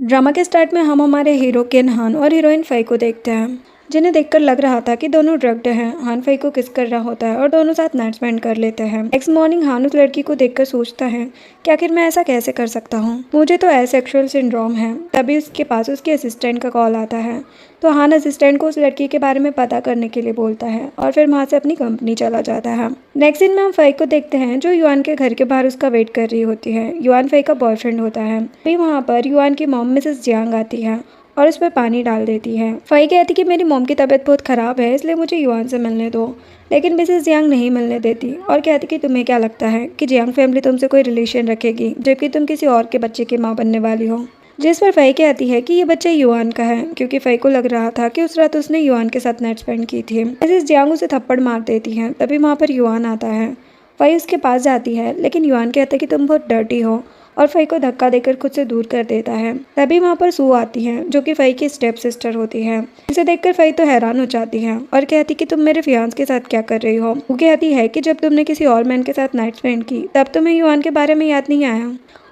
Drama के start में हम हमारे हीरो केन हान और हीरोइन फई को देखते हैं, जिन्हें देखकर लग रहा था कि दोनों ड्रग्ड हैं। हान फई को किस कर रहा होता है और दोनों साथ नाइट स्पेंड कर लेते हैं। नेक्स्ट मॉर्निंग हान उस लड़की को देखकर सोचता है कि आखिर मैं ऐसा कैसे कर सकता हूँ, मुझे तो एसेक्सुअल सिंड्रोम है। तभी उसके पास उसके असिस्टेंट का कॉल आता है, तो हान असिस्टेंट को उस लड़की के बारे में पता करने के लिए बोलता है और फिर वहाँ से अपनी कंपनी चला जाता है। नेक्स्ट सीन में हम फई को देखते हैं, जो युआन के घर के बाहर उसका वेट कर रही होती है। युआन फई का बॉयफ्रेंड होता है। अभी वहाँ पर युआन की मॉम मिसेस जियांग आती है और उस पर पानी डाल देती है। फई कहती कि मेरी मॉम की तबीयत बहुत ख़राब है, इसलिए मुझे युआन से मिलने दो, लेकिन मिसेस जियांग नहीं मिलने देती और कहती कि तुम्हें क्या लगता है कि जियांग फैमिली तुमसे कोई रिलेशन रखेगी, जबकि तुम किसी और के बच्चे की माँ बनने वाली हो। जिस पर फई कहती है कि ये बच्चा युआन का है, क्योंकि फई को लग रहा था कि उस रात उसने युआन के साथ नाइट स्पेंड की थी। मिसेस जियांग उसे थप्पड़ मार देती है। तभी वहाँ पर युआन आता है। फई उसके पास जाती है, लेकिन युआन कहता है कि तुम बहुत डर्टी हो और फई को धक्का देकर खुद से दूर कर देता है। तभी वहाँ पर सू आती है, जो कि फई की स्टेप सिस्टर होती है। इसे देखकर फई तो हैरान हो जाती है और कहती कि तुम मेरे फियांस के साथ क्या कर रही हो। वो कहती है कि जब तुमने किसी और मैन के साथ नाइट स्पेंड की, तब तुम्हें युआन के बारे में याद नहीं आया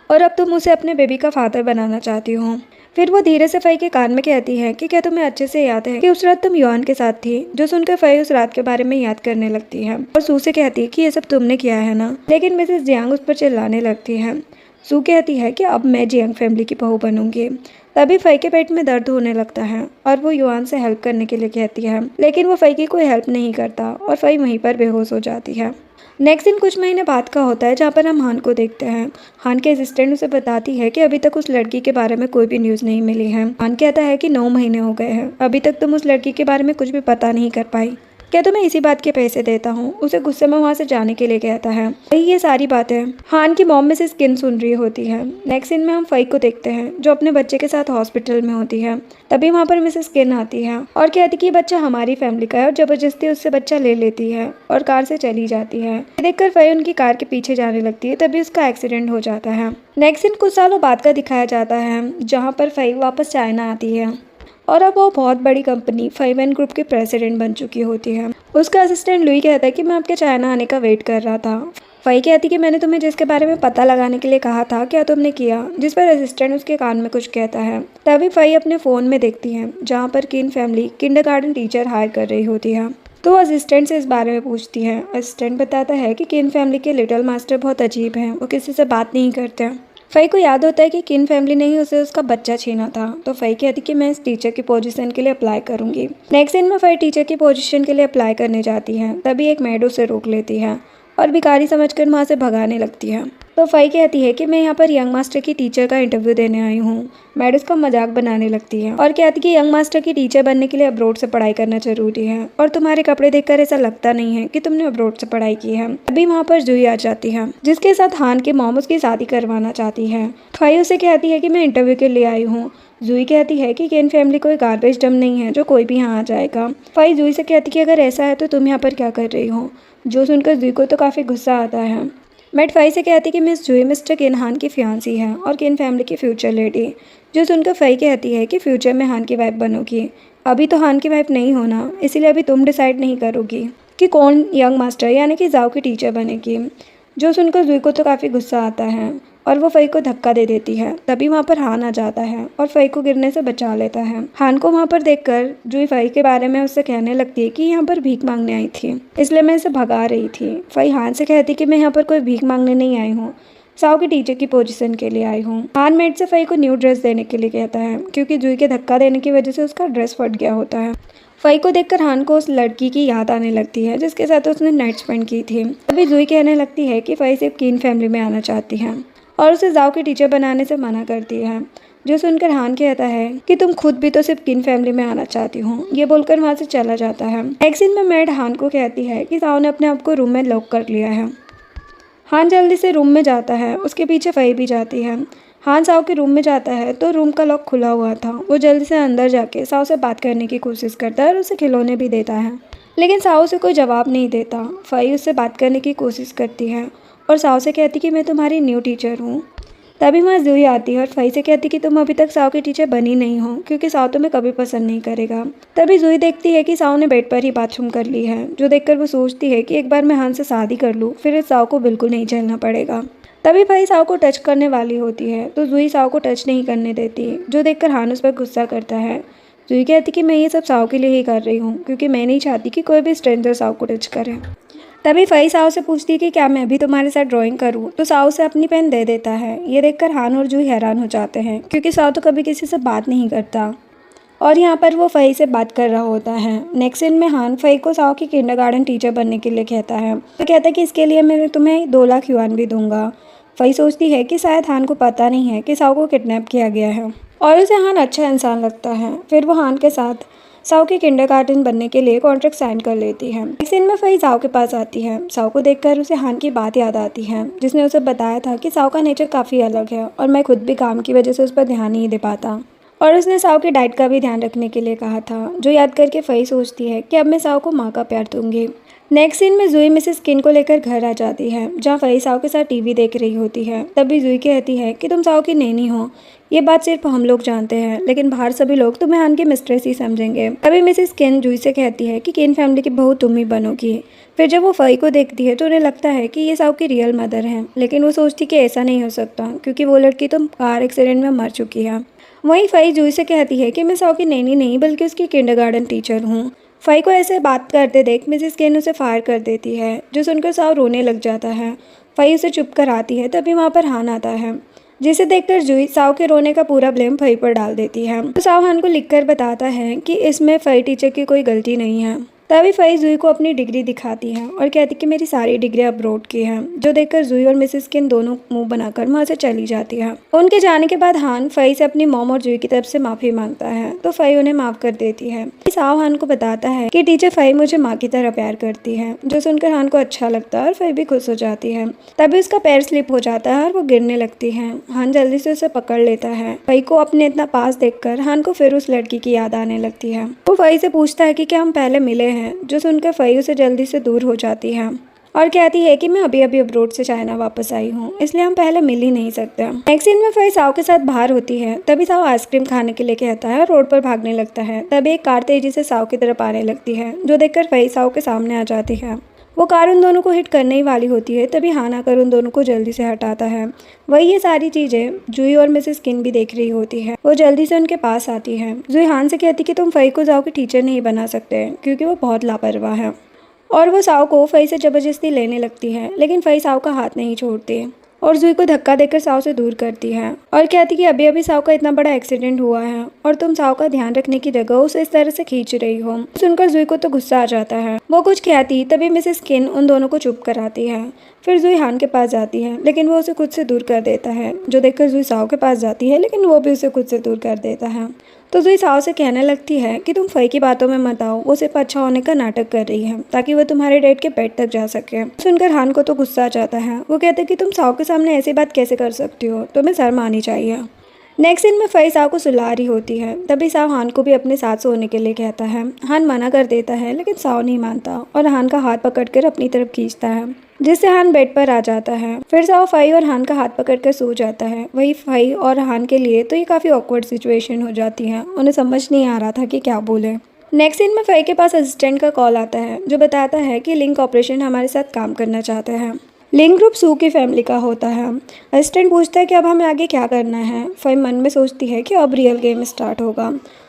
और अब तुम उसे अपने बेबी का फादर बनाना चाहती हो। फिर वो धीरे से फई के कान में कहती है कि क्या तुम्हें अच्छे से याद है कि उस रात तुम युआन के साथ थी। जो सुनकर फई उस रात के बारे में याद करने लगती है और सू से कहती है कि ये सब तुमने किया है ना, लेकिन मिसेस जियांग उस पर चिल्लाने लगती है। सू कहती है कि अब मैं जियांग फैमिली की बहू बनूंगी। तभी फई के पेट में दर्द होने लगता है और वो युआन से हेल्प करने के लिए कहती है, लेकिन वो फई की कोई हेल्प नहीं करता और फई वहीं पर बेहोश हो जाती है। नेक्स्ट दिन कुछ महीने बाद का होता है, जहाँ पर हम हान को देखते हैं। हान के असिस्टेंट उसे बताती है कि अभी तक उस लड़की के बारे में कोई भी न्यूज़ नहीं मिली है। हान कहता है कि 9 महीने हो गए हैं, अभी तक तुम उस लड़की के बारे में कुछ भी पता नहीं कर पाई। क्या तुम्हें इसी बात के पैसे देता हूँ, उसे गुस्से में वहाँ से जाने के लिए कहता है। वही ये सारी बातें हान की मॉम में से स्किन सुन रही होती है। नेक्स्ट सीन में हम फई को देखते हैं, जो अपने बच्चे के साथ हॉस्पिटल में होती है। तभी वहाँ पर मिसेस स्किन आती है और कहती कि बच्चा हमारी फैमिली का है और जबरदस्ती उससे बच्चा ले लेती है और कार से चली जाती है। देखकर फई उनकी कार के पीछे जाने लगती है, तभी उसका एक्सीडेंट हो जाता है। नेक्स्ट सीन कुछ सालों बाद का दिखाया जाता है, जहाँ पर फई वापस चाइना आती है और अब वो बहुत बड़ी कंपनी फाइवन ग्रुप के प्रेसिडेंट बन चुकी होती है। उसका असिस्टेंट लुई कहता है कि मैं आपके चाइना आने का वेट कर रहा था। फई कहती कि मैंने तुम्हें जिसके बारे में पता लगाने के लिए कहा था, क्या तुमने किया। जिस पर असिस्टेंट उसके कान में कुछ कहता है। तभी फई अपने फ़ोन में देखती है, जहाँ पर किन फैमिली किंडरगार्टन टीचर हायर कर रही होती है। तो असिस्टेंट से इस बारे में पूछती है। असिस्टेंट बताता है कि किन फैमिली के लिटिल मास्टर बहुत अजीब हैं, वो किसी से बात नहीं करते। फई को याद होता है कि किन फैमिली ने ही उसे उसका बच्चा छीना था, तो फई कहती कि मैं इस टीचर की पोजीशन के लिए अप्लाई करूंगी। नेक्स्ट दिन में फई टीचर की पोजीशन के लिए अप्लाई करने जाती है। तभी एक मेड उसे रोक लेती है और भिखारी समझकर वहाँ से भगाने लगती है। तो फई कहती है कि मैं यहाँ पर यंग मास्टर की टीचर का इंटरव्यू देने आई हूँ। मैड उसका मजाक बनाने लगती है और कहती कि यंग मास्टर की टीचर बनने के लिए अब्रोड से पढ़ाई करना जरूरी है और तुम्हारे कपड़े देखकर ऐसा लगता नहीं है कि तुमने अब्रोड से पढ़ाई की है। अभी वहाँ पर जूही आ जाती है, जिसके साथ हान के मॉम उसकी शादी करवाना चाहती है। फई उसे कहती है कि मैं इंटरव्यू के लिए आई हूँ। जूही कहती है कि केन फैमिली कोई गार्बेज डम नहीं है जो कोई भी यहाँ आ जाएगा। फई जूही से कहती कि अगर ऐसा है तो तुम यहाँ पर क्या कर रही हो। जो सुनकर जूही को तो काफ़ी गुस्सा आता है। मैट फई से कहती कि मिस जूही मिस्टर केन हान की फियांसी है और केन फैमिली की फ्यूचर लेडी। जो सुनकर फई कहती है कि फ्यूचर में हान की वाइफ बनोगी। अभी तो हान की वाइफ नहीं होना, इसीलिए अभी तुम डिसाइड नहीं करोगी कि कौन यंग मास्टर यानी कि जाओ की टीचर बनेगी। जो सुनकर जूही को तो काफ़ी गुस्सा आता है और वो फई को धक्का दे देती है। तभी वहाँ पर हान आ जाता है और फई को गिरने से बचा लेता है। हान को वहाँ पर देखकर जूही फई के बारे में उससे कहने लगती है कि यहाँ पर भीख मांगने आई थी, इसलिए मैं इसे भगा रही थी। फई हान से कहती कि मैं यहाँ पर कोई भीख मांगने नहीं आई हूँ, साओ की टीचर की पोजीशन के लिए आई हूँ। हान मेड से फई को न्यू ड्रेस देने के लिए कहता है, क्योंकि जूही के धक्का देने की वजह से उसका ड्रेस फट गया होता है। फई को देखकर हान को उस लड़की की याद आने लगती है जिसके साथ उसने नाइट स्पेंड की थी। तभी जूही कहने लगती है कि फई सिर्फ किन फैमिली में आना चाहती है और उसे जाओ की टीचर बनाने से मना करती है। जो सुनकर हान कहता है कि तुम खुद भी तो सिर्फ किन फैमिली में आना चाहती हो। ये बोलकर वहाँ से चला जाता है। नेक्स्ट सीन में मैड हान को कहती है कि जाओ ने अपने आप को रूम में लॉक कर लिया है। हान जल्दी से रूम में जाता है, उसके पीछे फई भी जाती है। हान साओ के रूम में जाता है तो रूम का लॉक खुला हुआ था। वो जल्दी से अंदर जाके साओ से बात करने की कोशिश करता है और उसे खिलौने भी देता है, लेकिन साओ से कोई जवाब नहीं देता। फई उससे बात करने की कोशिश करती है और साओ से कहती कि मैं तुम्हारी न्यू टीचर हूँ। तभी वहाँ जूही आती है और फई से कहती कि तुम अभी तक साओ की टीचर बनी नहीं हो, क्योंकि साओ तुम्हें कभी पसंद नहीं करेगा। तभी जूही देखती है कि साओ ने बेड पर ही बाथरूम कर ली है, जो देखकर वो सोचती है कि एक बार मैं हान से शादी कर लूँ, फिर इस साओ को बिल्कुल नहीं झेलना पड़ेगा। तभी फाई साओ को टच करने वाली होती है तो जुई साओ को टच नहीं करने देती, जो देखकर हान उस पर गुस्सा करता है। जुई कहती कि मैं ये सब साओ के लिए ही कर रही हूँ क्योंकि मैं नहीं चाहती कि कोई भी स्ट्रेंजर साओ को टच करे। तभी फाई साओ से पूछती है कि क्या मैं भी तुम्हारे साथ ड्राइंग करूँ, तो साओ से अपनी पेन दे देता है। ये देखकर हान और जुई हैरान हो जाते हैं क्योंकि साओ तो कभी किसी से बात नहीं करता और यहाँ पर वो फई से बात कर रहा होता है। नेक्स्ट सीन में हान फई को साओ की किंडरगार्टन टीचर बनने के लिए कहता है। तो कहता है कि इसके लिए मैं तुम्हें 2 लाख युआन भी दूंगा। फई सोचती है कि शायद हान को पता नहीं है कि साओ को किडनैप किया गया है और उसे हान अच्छा इंसान लगता है। फिर वो हान के साथ साओ के किंडरगार्टन बनने के लिए कॉन्ट्रैक्ट साइन कर लेती है। इस सीन में फई साओ के पास आती है। साओ को देखकर उसे हान की बात याद आती है जिसने उसे बताया था कि साओ का नेचर काफ़ी अलग है और मैं खुद भी काम की वजह से उस पर ध्यान नहीं दे पाता, और उसने साओ की डाइट का भी ध्यान रखने के लिए कहा था। जो याद करके फई सोचती है कि अब मैं साओ को माँ का प्यार दूंगी। नेक्स्ट सीन में जुई मिसेस किन को लेकर घर आ जाती है जहाँ फई साओ के साथ टीवी देख रही होती है। तभी जुई कहती है कि तुम साओ की नैनी हो, ये बात सिर्फ हम लोग जानते हैं लेकिन बाहर सभी लोग तुम्हें हान की मिस्ट्रेस ही समझेंगे। तभी मिसेस किन जुई से कहती है कि किन फैमिली की बहू तुम ही बनोगी। फिर जब वो फई को देखती है तो उन्हें लगता है कि ये साओ की रियल मदर है, लेकिन वो सोचती कि ऐसा नहीं हो सकता क्योंकि वो लड़की तो कार एक्सीडेंट में मर चुकी है। वहीं फई जुई से कहती है कि मैं साओ की नैनी नहीं बल्कि उसकी किंडरगार्टन टीचर हूँ। फई को ऐसे बात करते देख मिसेस केन उसे फायर कर देती है, जो सुनकर साओ रोने लग जाता है। फई उसे चुप कराती है। तभी वहाँ पर हान आता है, जिसे देखकर जुई साओ के रोने का पूरा ब्लेम फई पर डाल देती है। तो साओ हान को लिखकर बताता है कि इसमें फई टीचर की कोई गलती नहीं है। तभी फई जुई को अपनी डिग्री दिखाती है और कहती कि मेरी सारी डिग्री अब्रॉड की है, जो देखकर जुई और मिसेस किन दोनों मुंह बनाकर वहाँ से चली जाती है। उनके जाने के बाद हान फई से अपनी मॉम और जुई की तरफ से माफ़ी मांगता है तो फई उन्हें माफ़ कर देती है। साओ हान को बताता है कि टीचर फई मुझे माँ की तरह प्यार करती है, जो सुनकर हान को अच्छा लगता है और फई भी खुश हो जाती है। तभी उसका पैर स्लिप हो जाता है और वो गिरने लगती है। हान जल्दी से उसे पकड़ लेता है। फई को अपने इतना पास देखकर हान को फिर उस लड़की की याद आने लगती है। वो फई से पूछता है कि क्या हम पहले मिले हैं, जो सुनकर फई उसे जल्दी से दूर हो जाती है और कहती है कि मैं अभी अभी अब्रोड से चाइना वापस आई हूँ, इसलिए हम पहले मिल ही नहीं सकते। नेक्स्ट सीन में फई साओ के साथ बाहर होती है। तभी साओ आइसक्रीम खाने के लिए कहता है और रोड पर भागने लगता है। तभी एक कार तेजी से साओ की तरफ आने लगती है, जो देखकर फई साओ के सामने आ जाती है। वो कार उन दोनों को हिट करने ही वाली होती है। तभी हान आकर उन दोनों को जल्दी से हटाता है। वही ये सारी चीज़ें जुई और मिसेस किन भी देख रही होती है। वो जल्दी से उनके पास आती है। जुई हान से कहती कि तुम फई को साओ की टीचर नहीं बना सकते क्योंकि वो बहुत लापरवाह है, और वो साओ को फई से ज़बरदस्ती लेने लगती है, लेकिन फई साओ का हाथ नहीं छोड़ती और जुई को धक्का देकर साओ से दूर करती है और कहती कि अभी अभी साओ का इतना बड़ा एक्सीडेंट हुआ है और तुम साओ का ध्यान रखने की जगह उसे इस तरह से खींच रही हो। सुनकर जुई को तो गुस्सा आ जाता है। वो कुछ कहती तभी मिसेस किन उन दोनों को चुप कराती है। फिर जुई हान के पास जाती है, लेकिन वो उसे खुद से दूर कर देता है, जो देखकर जुई साओ के पास जाती है, लेकिन वो भी उसे खुद से दूर कर देता है। तो जुई साओ से कहने लगती है कि तुम फई की बातों में मत आओ, वो सिर्फ अच्छा होने का नाटक कर रही है ताकि वो तुम्हारे डैड के पेट तक जा सके। सुनकर हान को तो गुस्सा आ जाता है। वो कहते कि तुम साओ के सामने ऐसी बात कैसे कर सकती हो, तुम्हें शर्म आनी चाहिए। नेक्स्ट सीन में फई साओ को सुला रही होती है। तभी साओ हान को भी अपने साथ सोने के लिए कहता है। हान मना कर देता है, लेकिन साओ नहीं मानता और हान का हाथ पकड़कर अपनी तरफ खींचता है, जिससे हान बेड पर आ जाता है। फिर साओ फई और हान का हाथ पकड़कर सो जाता है। वही फई और हान के लिए तो ये काफ़ी ऑकवर्ड सिचुएशन हो जाती है। उन्हें समझ नहीं आ रहा था कि क्या बोले। नेक्स्ट सीन में फई के पास असिस्टेंट का कॉल आता है, जो बताता है कि लिंक ऑपरेशन हमारे साथ काम करना चाहते हैं। लिंक ग्रुप सू की फैमिली का होता है। असिस्टेंट पूछता है कि अब हमें आगे क्या करना है। फई मन में सोचती है कि अब रियल गेम स्टार्ट होगा।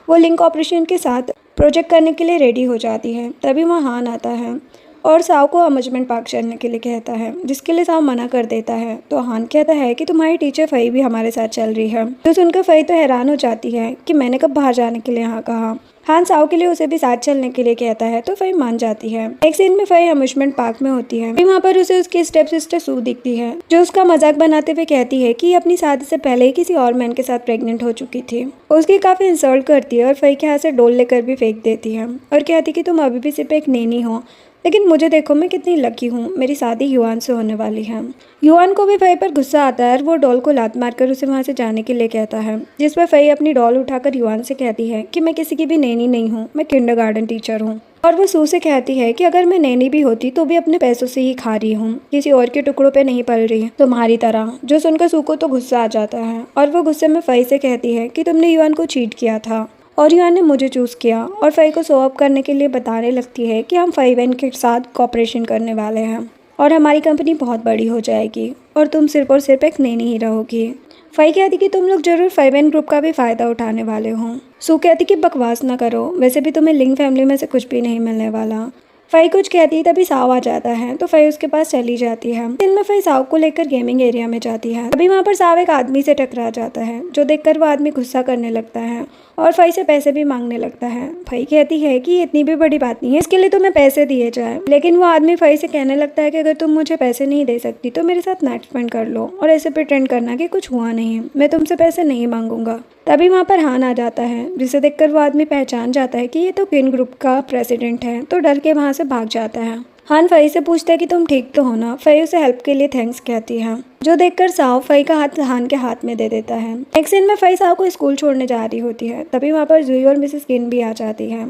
वो लिंक ऑपरेशन के साथ प्रोजेक्ट करने के लिए रेडी हो जाती है। तभी वहाँ हान आता है और साओ को अम्यूज़मेंट पार्क चलने के लिए कहता है, जिसके लिए साओ मना कर देता है। तो हान कहता है कि तुम्हारी टीचर फई भी हमारे साथ चल रही है। तो सुनकर फई तो हैरान हो जाती है कि मैंने कब बाहर जाने के लिए हाँ कहा। हान साओ के लिए उसे भी साथ चलने के लिए कहता है, तो फई मान जाती है। एक सीन में फई अम्यूज़मेंट पार्क में होती है। वहाँ पर उसे उसकी स्टेप सिस्टर सू दिखती है, जो उसका मजाक बनाते हुए कहती है कि अपनी शादी से पहले ही किसी और मैन के साथ प्रेग्नेंट हो चुकी थी। उसकी काफ़ी इंसल्ट करती है और फई के हाथ से डोल लेकर भी फेंक देती है और कहती कि तुम अभी भी सिर्फ एक नैनी हो, लेकिन मुझे देखो मैं कितनी लकी हूँ, मेरी शादी युआन से होने वाली है। युआन को भी फई पर गुस्सा आता है और वो डॉल को लात मारकर उसे वहाँ से जाने के लिए कहता है, जिस पर फई अपनी डॉल उठाकर युआन से कहती है कि मैं किसी की भी नैनी नहीं हूँ, मैं किंडरगार्टन टीचर हूँ। और वो सू से कहती है कि अगर मैं नैनी भी होती तो भी अपने पैसों से ही खा रही हूँ, किसी और के टुकड़ों पे नहीं पल रही तुम्हारी तरह। जो सुनकर सू को तो गुस्सा आ जाता है और वो गुस्से में फई से कहती है कि तुमने युआन को चीट किया था और युआन ने मुझे चूज़ किया, और फई को शो अप करने के लिए बताने लगती है कि हम फई बहन के साथ कॉपरेशन करने वाले हैं। और हमारी कंपनी बहुत बड़ी हो जाएगी और तुम सिर्फ और सिर्फ एक नैनी ही रहोगी। फाई कहती कि तुम लोग जरूर फाइवेन ग्रुप का भी फ़ायदा उठाने वाले हो। सू कहती कि बकवास ना करो, वैसे भी तुम्हें लिंग फैमिली में से कुछ भी नहीं मिलने वाला। फाई कुछ कहती है तभी साव आ जाता है तो फाई उसके पास चली जाती है। दिन में फाई साव को लेकर गेमिंग एरिया में जाती है। अभी वहाँ पर साव एक आदमी से टकरा जाता है जो देखकर वो आदमी गुस्सा करने लगता है और फाई से पैसे भी मांगने लगता है। फाई कहती है कि ये इतनी भी बड़ी बात नहीं है, इसके लिए तुम्हें पैसे दिए जाए। लेकिन वो आदमी फाई से कहने लगता है कि अगर तुम मुझे पैसे नहीं दे सकती तो मेरे साथ नाइट स्पेंड कर लो और ऐसे प्रिटेंड करना कि कुछ हुआ नहीं, मैं तुमसे पैसे नहीं मांगूंगा। तभी वहाँ पर हान आ जाता है जिसे देखकर वो आदमी पहचान जाता है कि ये तो किन ग्रुप का प्रेसिडेंट है, तो डर के वहाँ से भाग जाता है। हान फई से पूछता है कि तुम ठीक तो हो ना। फई उसे हेल्प के लिए थैंक्स कहती है, जो देखकर साव फई का हाथ हान के हाथ में दे देता है। नेक्स्ट सीन में फई साव को स्कूल छोड़ने जा रही होती है। तभी वहाँ पर जूही और मिसेस किन भी आ जाती है।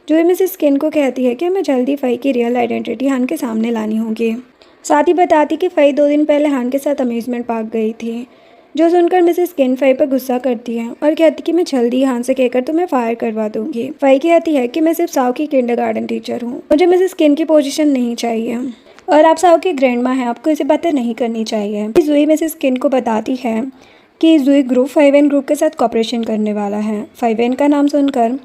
जूही मिसेस किन को कहती है कि हमें जल्दी फई की रियल आइडेंटिटी हान के सामने लानी होगी। साथ ही बताती कि फई 2 दिन पहले हान के साथ अम्यूजमेंट पार्क गई थी, जो सुनकर मिसेस किन फई पर गुस्सा करती है और कहती कि मैं जल्दी हान से कहकर तुम्हें फायर करवा दूंगी। फई कहती है कि मैं सिर्फ साव की किंडरगार्टन टीचर हूँ, मुझे मिसेस किन की पोजीशन नहीं चाहिए और आप साव की ग्रैंड माँ हैं, आपको ऐसी बातें नहीं करनी चाहिए। जूही मिसेस किन को बताती है कि जूही ग्रुप फाइवेन ग्रुप के साथ कॉपरेशन करने वाला है। फाइवेन का नाम सुनकर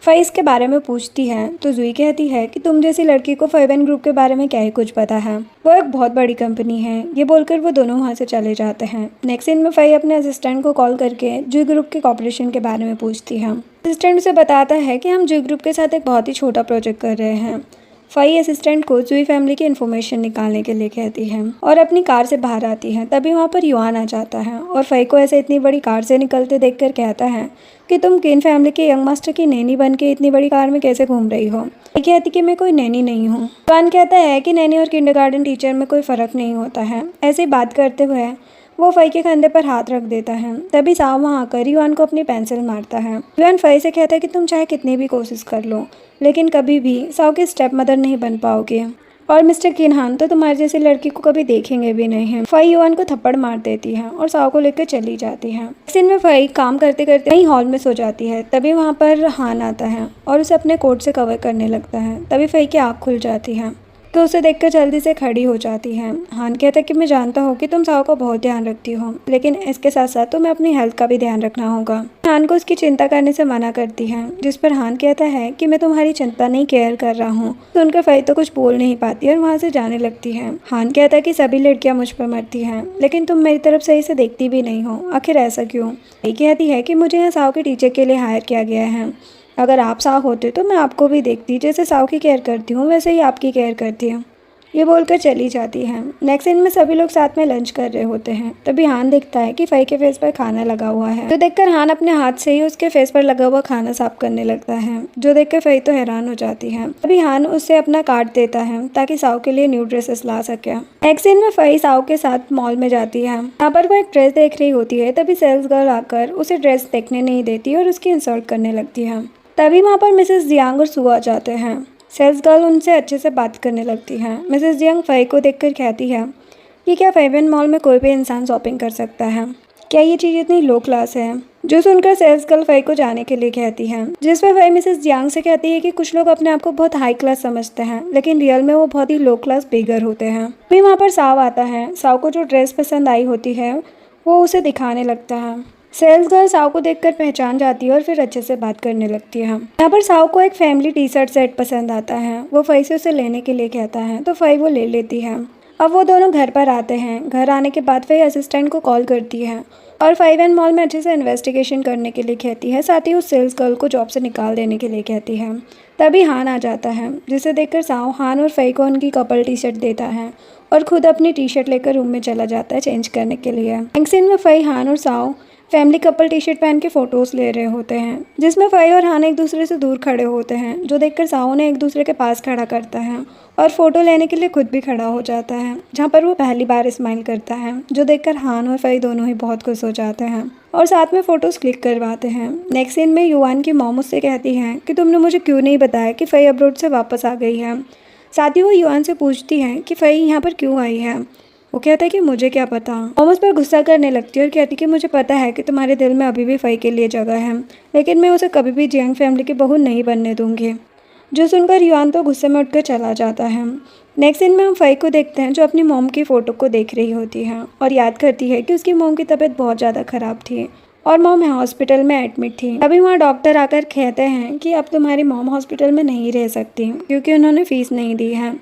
फई इसके बारे में पूछती है तो जूही कहती है कि तुम जैसी लड़की को फाइवेन ग्रुप के बारे में क्या ही कुछ पता है, वो एक बहुत बड़ी कंपनी है। ये बोलकर वो दोनों वहाँ से चले जाते हैं। नेक्स्ट सीन में फई अपने असिस्टेंट को कॉल करके जूही ग्रुप के कॉपरेशन के बारे में पूछती है। असिस्टेंट उसे बताता है कि हम जूही ग्रुप के साथ एक बहुत ही छोटा प्रोजेक्ट कर रहे हैं। फई असिस्टेंट को जूही फैमिली की इन्फॉर्मेशन निकालने के लिए कहती है और अपनी कार से बाहर आती है। तभी वहाँ पर युआन आ जाता है और फई को ऐसे इतनी बड़ी कार से निकलते देखकर कहता है कि तुम किन फैमिली के यंग मास्टर की नैनी बन के इतनी बड़ी कार में कैसे घूम रही हो। फई कहती कि मैं कोई नैनी नहीं हूँ। युआन कहता है कि नैनी और किंडरगार्टन टीचर में कोई फ़र्क नहीं होता है। ऐसे बात करते हुए वो फई के कंधे पर हाथ रख देता है। तभी साव वहाँ आकर युआन को अपनी पेंसिल मारता है। युआन फई से कहता है कि तुम चाहे कितनी भी कोशिश कर लो लेकिन कभी भी साव की स्टेप मदर नहीं बन पाओगे और मिस्टर किनहान तो तुम्हारी जैसी लड़की को कभी देखेंगे भी नहीं है। फई युआन को थप्पड़ मार देती है और साव को लेकर चली जाती है। इस दिन में फई काम करते करते वहीं हॉल में सो जाती है। तभी वहाँ पर हान आता है और उसे अपने कोट से कवर करने लगता है। तभी फई की आँख खुल जाती है तो उसे देखकर जल्दी से खड़ी हो जाती है। हान कहता है कि मैं जानता हूँ कि तुम साव का बहुत ध्यान रखती हो, लेकिन इसके साथ साथ तुम्हें अपनी हेल्थ का भी ध्यान रखना होगा। हान को उसकी चिंता करने से मना करती है, जिस पर हान कहता है कि मैं तुम्हारी चिंता नहीं केयर कर रहा हूँ। तो उनका फई तो कुछ बोल नहीं पाती और वहाँ से जाने लगती है। हान कहता है कि सभी लड़कियाँ मुझ पर मरती हैं, लेकिन तुम मेरी तरफ सही से देखती भी नहीं हो, आखिर ऐसा क्यों। फई कहती है कि मुझे यहाँ साव के टीचर के लिए हायर किया गया है, अगर आप साव होते तो मैं आपको भी देखती, जैसे साव की केयर करती हूँ वैसे ही आपकी केयर करती हूँ। ये बोलकर चली जाती है। नेक्स्ट सीन में सभी लोग साथ में लंच कर रहे होते हैं। तभी हान देखता है कि फई के फेस पर खाना लगा हुआ है, जो देखकर हान अपने हाथ से ही उसके फेस पर लगा हुआ खाना साफ करने लगता है, जो देखकर फई तो हैरान हो जाती है। तभी हान उसे अपना कार्ड देता है ताकि साव के लिए न्यू ड्रेसेस ला सके। नेक्स्ट सीन में फई साव के साथ मॉल में जाती है। यहाँ पर वो एक ड्रेस देख रही होती है। तभी सेल्स गर्ल आकर उसे ड्रेस देखने नहीं देती और उसकी इंसल्ट करने लगती है। तभी वहाँ पर मिसेस जियांग और सू आ जाते हैं। सेल्स गर्ल उनसे अच्छे से बात करने लगती है। मिसेस जियांग फई को देखकर कहती है कि क्या फाइवेन मॉल में कोई भी इंसान शॉपिंग कर सकता है, क्या ये चीज़ इतनी लो क्लास है। जो सुनकर सेल्स गर्ल फई को जाने के लिए कहती है, जिस पर फई मिसेस जियांग से कहती है कि कुछ लोग अपने आप को बहुत हाई क्लास समझते हैं, लेकिन रियल में वो बहुत ही लो क्लास बेगर होते हैं। फिर वहाँ पर साव आता है। साव को जो ड्रेस पसंद आई होती है वो उसे दिखाने लगता है। सेल्स गर्ल साव को देखकर पहचान जाती है और फिर अच्छे से बात करने लगती है। यहाँ पर साव को एक फैमिली टी शर्ट सेट पसंद आता है। वो फई से उसे लेने के लिए कहता है तो फई वो ले लेती है। अब वो दोनों घर पर आते हैं। घर आने के बाद फई असिस्टेंट को कॉल करती है और फाइवेन मॉल में अच्छे से इन्वेस्टिगेशन करने के लिए कहती है। साथ ही उस सेल्स गर्ल को जॉब से निकाल देने के लिए कहती है। तभी हान आ जाता है, जिसे देखकर साव हान और फई को उनकी कपल टी शर्ट देता है और खुद अपनी टी शर्ट लेकर रूम में चला जाता है चेंज करने के लिए। नेक्स्ट सीन में फई हान और Sao family couple T shirt पहन के फोटोज ले रहे होते हैं, जिसमें फई और हान एक दूसरे से दूर खड़े होते हैं, जो देखकर साव ने एक दूसरे के पास खड़ा करता है और फोटो लेने के लिए खुद भी खड़ा हो जाता है, जहाँ पर वो पहली बार स्माइल करता है, जो देखकर हान और फई दोनों ही बहुत खुश हो जाते हैं और साथ में फ़ोटोज़ क्लिक करवाते हैं। नेक्स्ट सीन में युआन की मॉम उससे कहती हैं कि तुमने मुझे क्यों नहीं बताया कि फई अब्रोड से वापस आ गई है। साथ ही वो युआन से पूछती हैं कि फई यहाँ पर क्यों आई है। वो कहता है कि मुझे क्या पता। मॉम उस पर गुस्सा करने लगती है और कहती कि मुझे पता है कि तुम्हारे दिल में अभी भी फई के लिए जगह है, लेकिन मैं उसे कभी भी जियांग फैमिली की बहू नहीं बनने दूंगी। जो सुनकर युआन तो गुस्से में उठकर चला जाता है। नेक्स्ट सीन में हम फई को देखते हैं जो अपनी मॉम की फ़ोटो को देख रही होती है और याद करती है कि उसकी मॉम की तबीयत बहुत ज़्यादा ख़राब थी और मॉम हॉस्पिटल में एडमिट थी। अभी वहाँ डॉक्टर आकर कहते हैं कि अब तुम्हारी मॉम हॉस्पिटल में नहीं रह सकती क्योंकि उन्होंने फ़ीस नहीं दी है।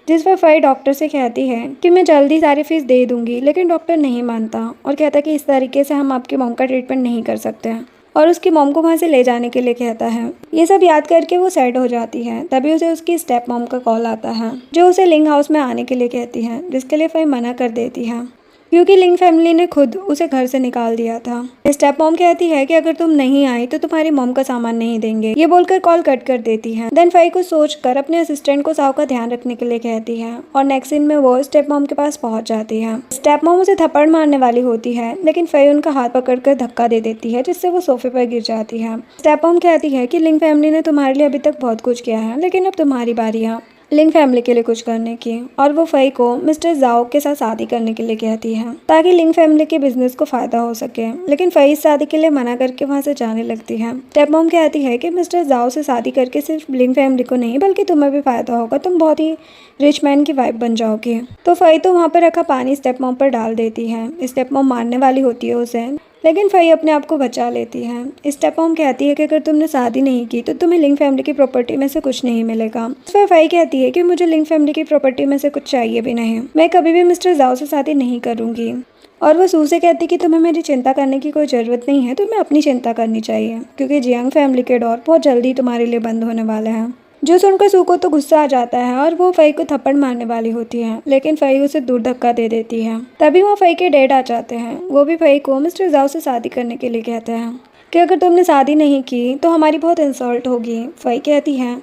जिस पर फई डॉक्टर से कहती है कि मैं जल्दी सारी फीस दे दूंगी, लेकिन डॉक्टर नहीं मानता और कहता है कि इस तरीके से हम आपकी मॉम का ट्रीटमेंट नहीं कर सकते हैं और उसकी मॉम को वहाँ से ले जाने के लिए कहता है। ये सब याद करके वो सैड हो जाती है। तभी उसे उसकी स्टेप मॉम का कॉल आता है जो उसे लिंग हाउस में आने के लिए कहती है, जिसके लिए फई मना कर देती है क्योंकि लिंग फैमिली ने खुद उसे घर से निकाल दिया था। स्टेप मॉम कहती है कि अगर तुम नहीं आई तो तुम्हारी मॉम का सामान नहीं देंगे। ये बोलकर कॉल कट कर देती है। देन फई को सोचकर अपने असिस्टेंट को साव का ध्यान रखने के लिए कहती है और नेक्स्ट सीन में वो स्टेप मॉम के पास पहुंच जाती है। स्टेप मॉम उसे थप्पड़ मारने वाली होती है, लेकिन फई उनका हाथ पकड़कर धक्का दे देती है जिससे वो सोफे पर गिर जाती है। स्टेप मॉम कहती है कि लिंग फैमिली ने तुम्हारे लिए अभी तक बहुत कुछ किया है, लेकिन अब तुम्हारी बारी है लिंग फैमिली के लिए कुछ करने की, और वो फई को मिस्टर जाओ के साथ शादी करने के लिए कहती है ताकि लिंग फैमिली के बिजनेस को फायदा हो सके। लेकिन फई इस शादी के लिए मना करके वहाँ से जाने लगती है। स्टेप मॉम कहती है कि मिस्टर जाओ से शादी करके सिर्फ लिंग फैमिली को नहीं बल्कि तुम्हें भी फायदा होगा, तुम बहुत ही रिच मैन की वाइफ बन जाओगी। तो फई तो वहाँ पर रखा पानी स्टेप मॉम पर डाल देती है। स्टेप मॉम मारने वाली होती है उसे, लेकिन फई अपने आप को बचा लेती है। स्टेप मॉम कहती है कि अगर तुमने शादी नहीं की तो तुम्हें लिंग फैमिली की प्रॉपर्टी में से कुछ नहीं मिलेगा। फिर फई कहती है कि मुझे लिंग फैमिली की प्रॉपर्टी में से कुछ चाहिए भी नहीं, मैं कभी भी मिस्टर जाओ से शादी नहीं करूँगी। और वो सू से कहती कि तुम्हें मेरी चिंता करने की कोई ज़रूरत नहीं है, तुम्हें अपनी चिंता करनी चाहिए क्योंकि जियांग फैमिली के डोर बहुत जल्दी तुम्हारे लिए बंद होने वाले हैं। जो सुनकर सू को तो गुस्सा आ जाता है और वो फई को थप्पड़ मारने वाली होती है, लेकिन फई उसे दूर धक्का दे देती है। तभी वहाँ फई के डैड आ जाते हैं। वो भी फई को मिस्टर जाओ से शादी करने के लिए कहते हैं कि अगर तुमने शादी नहीं की तो हमारी बहुत इंसल्ट होगी। फई कहती है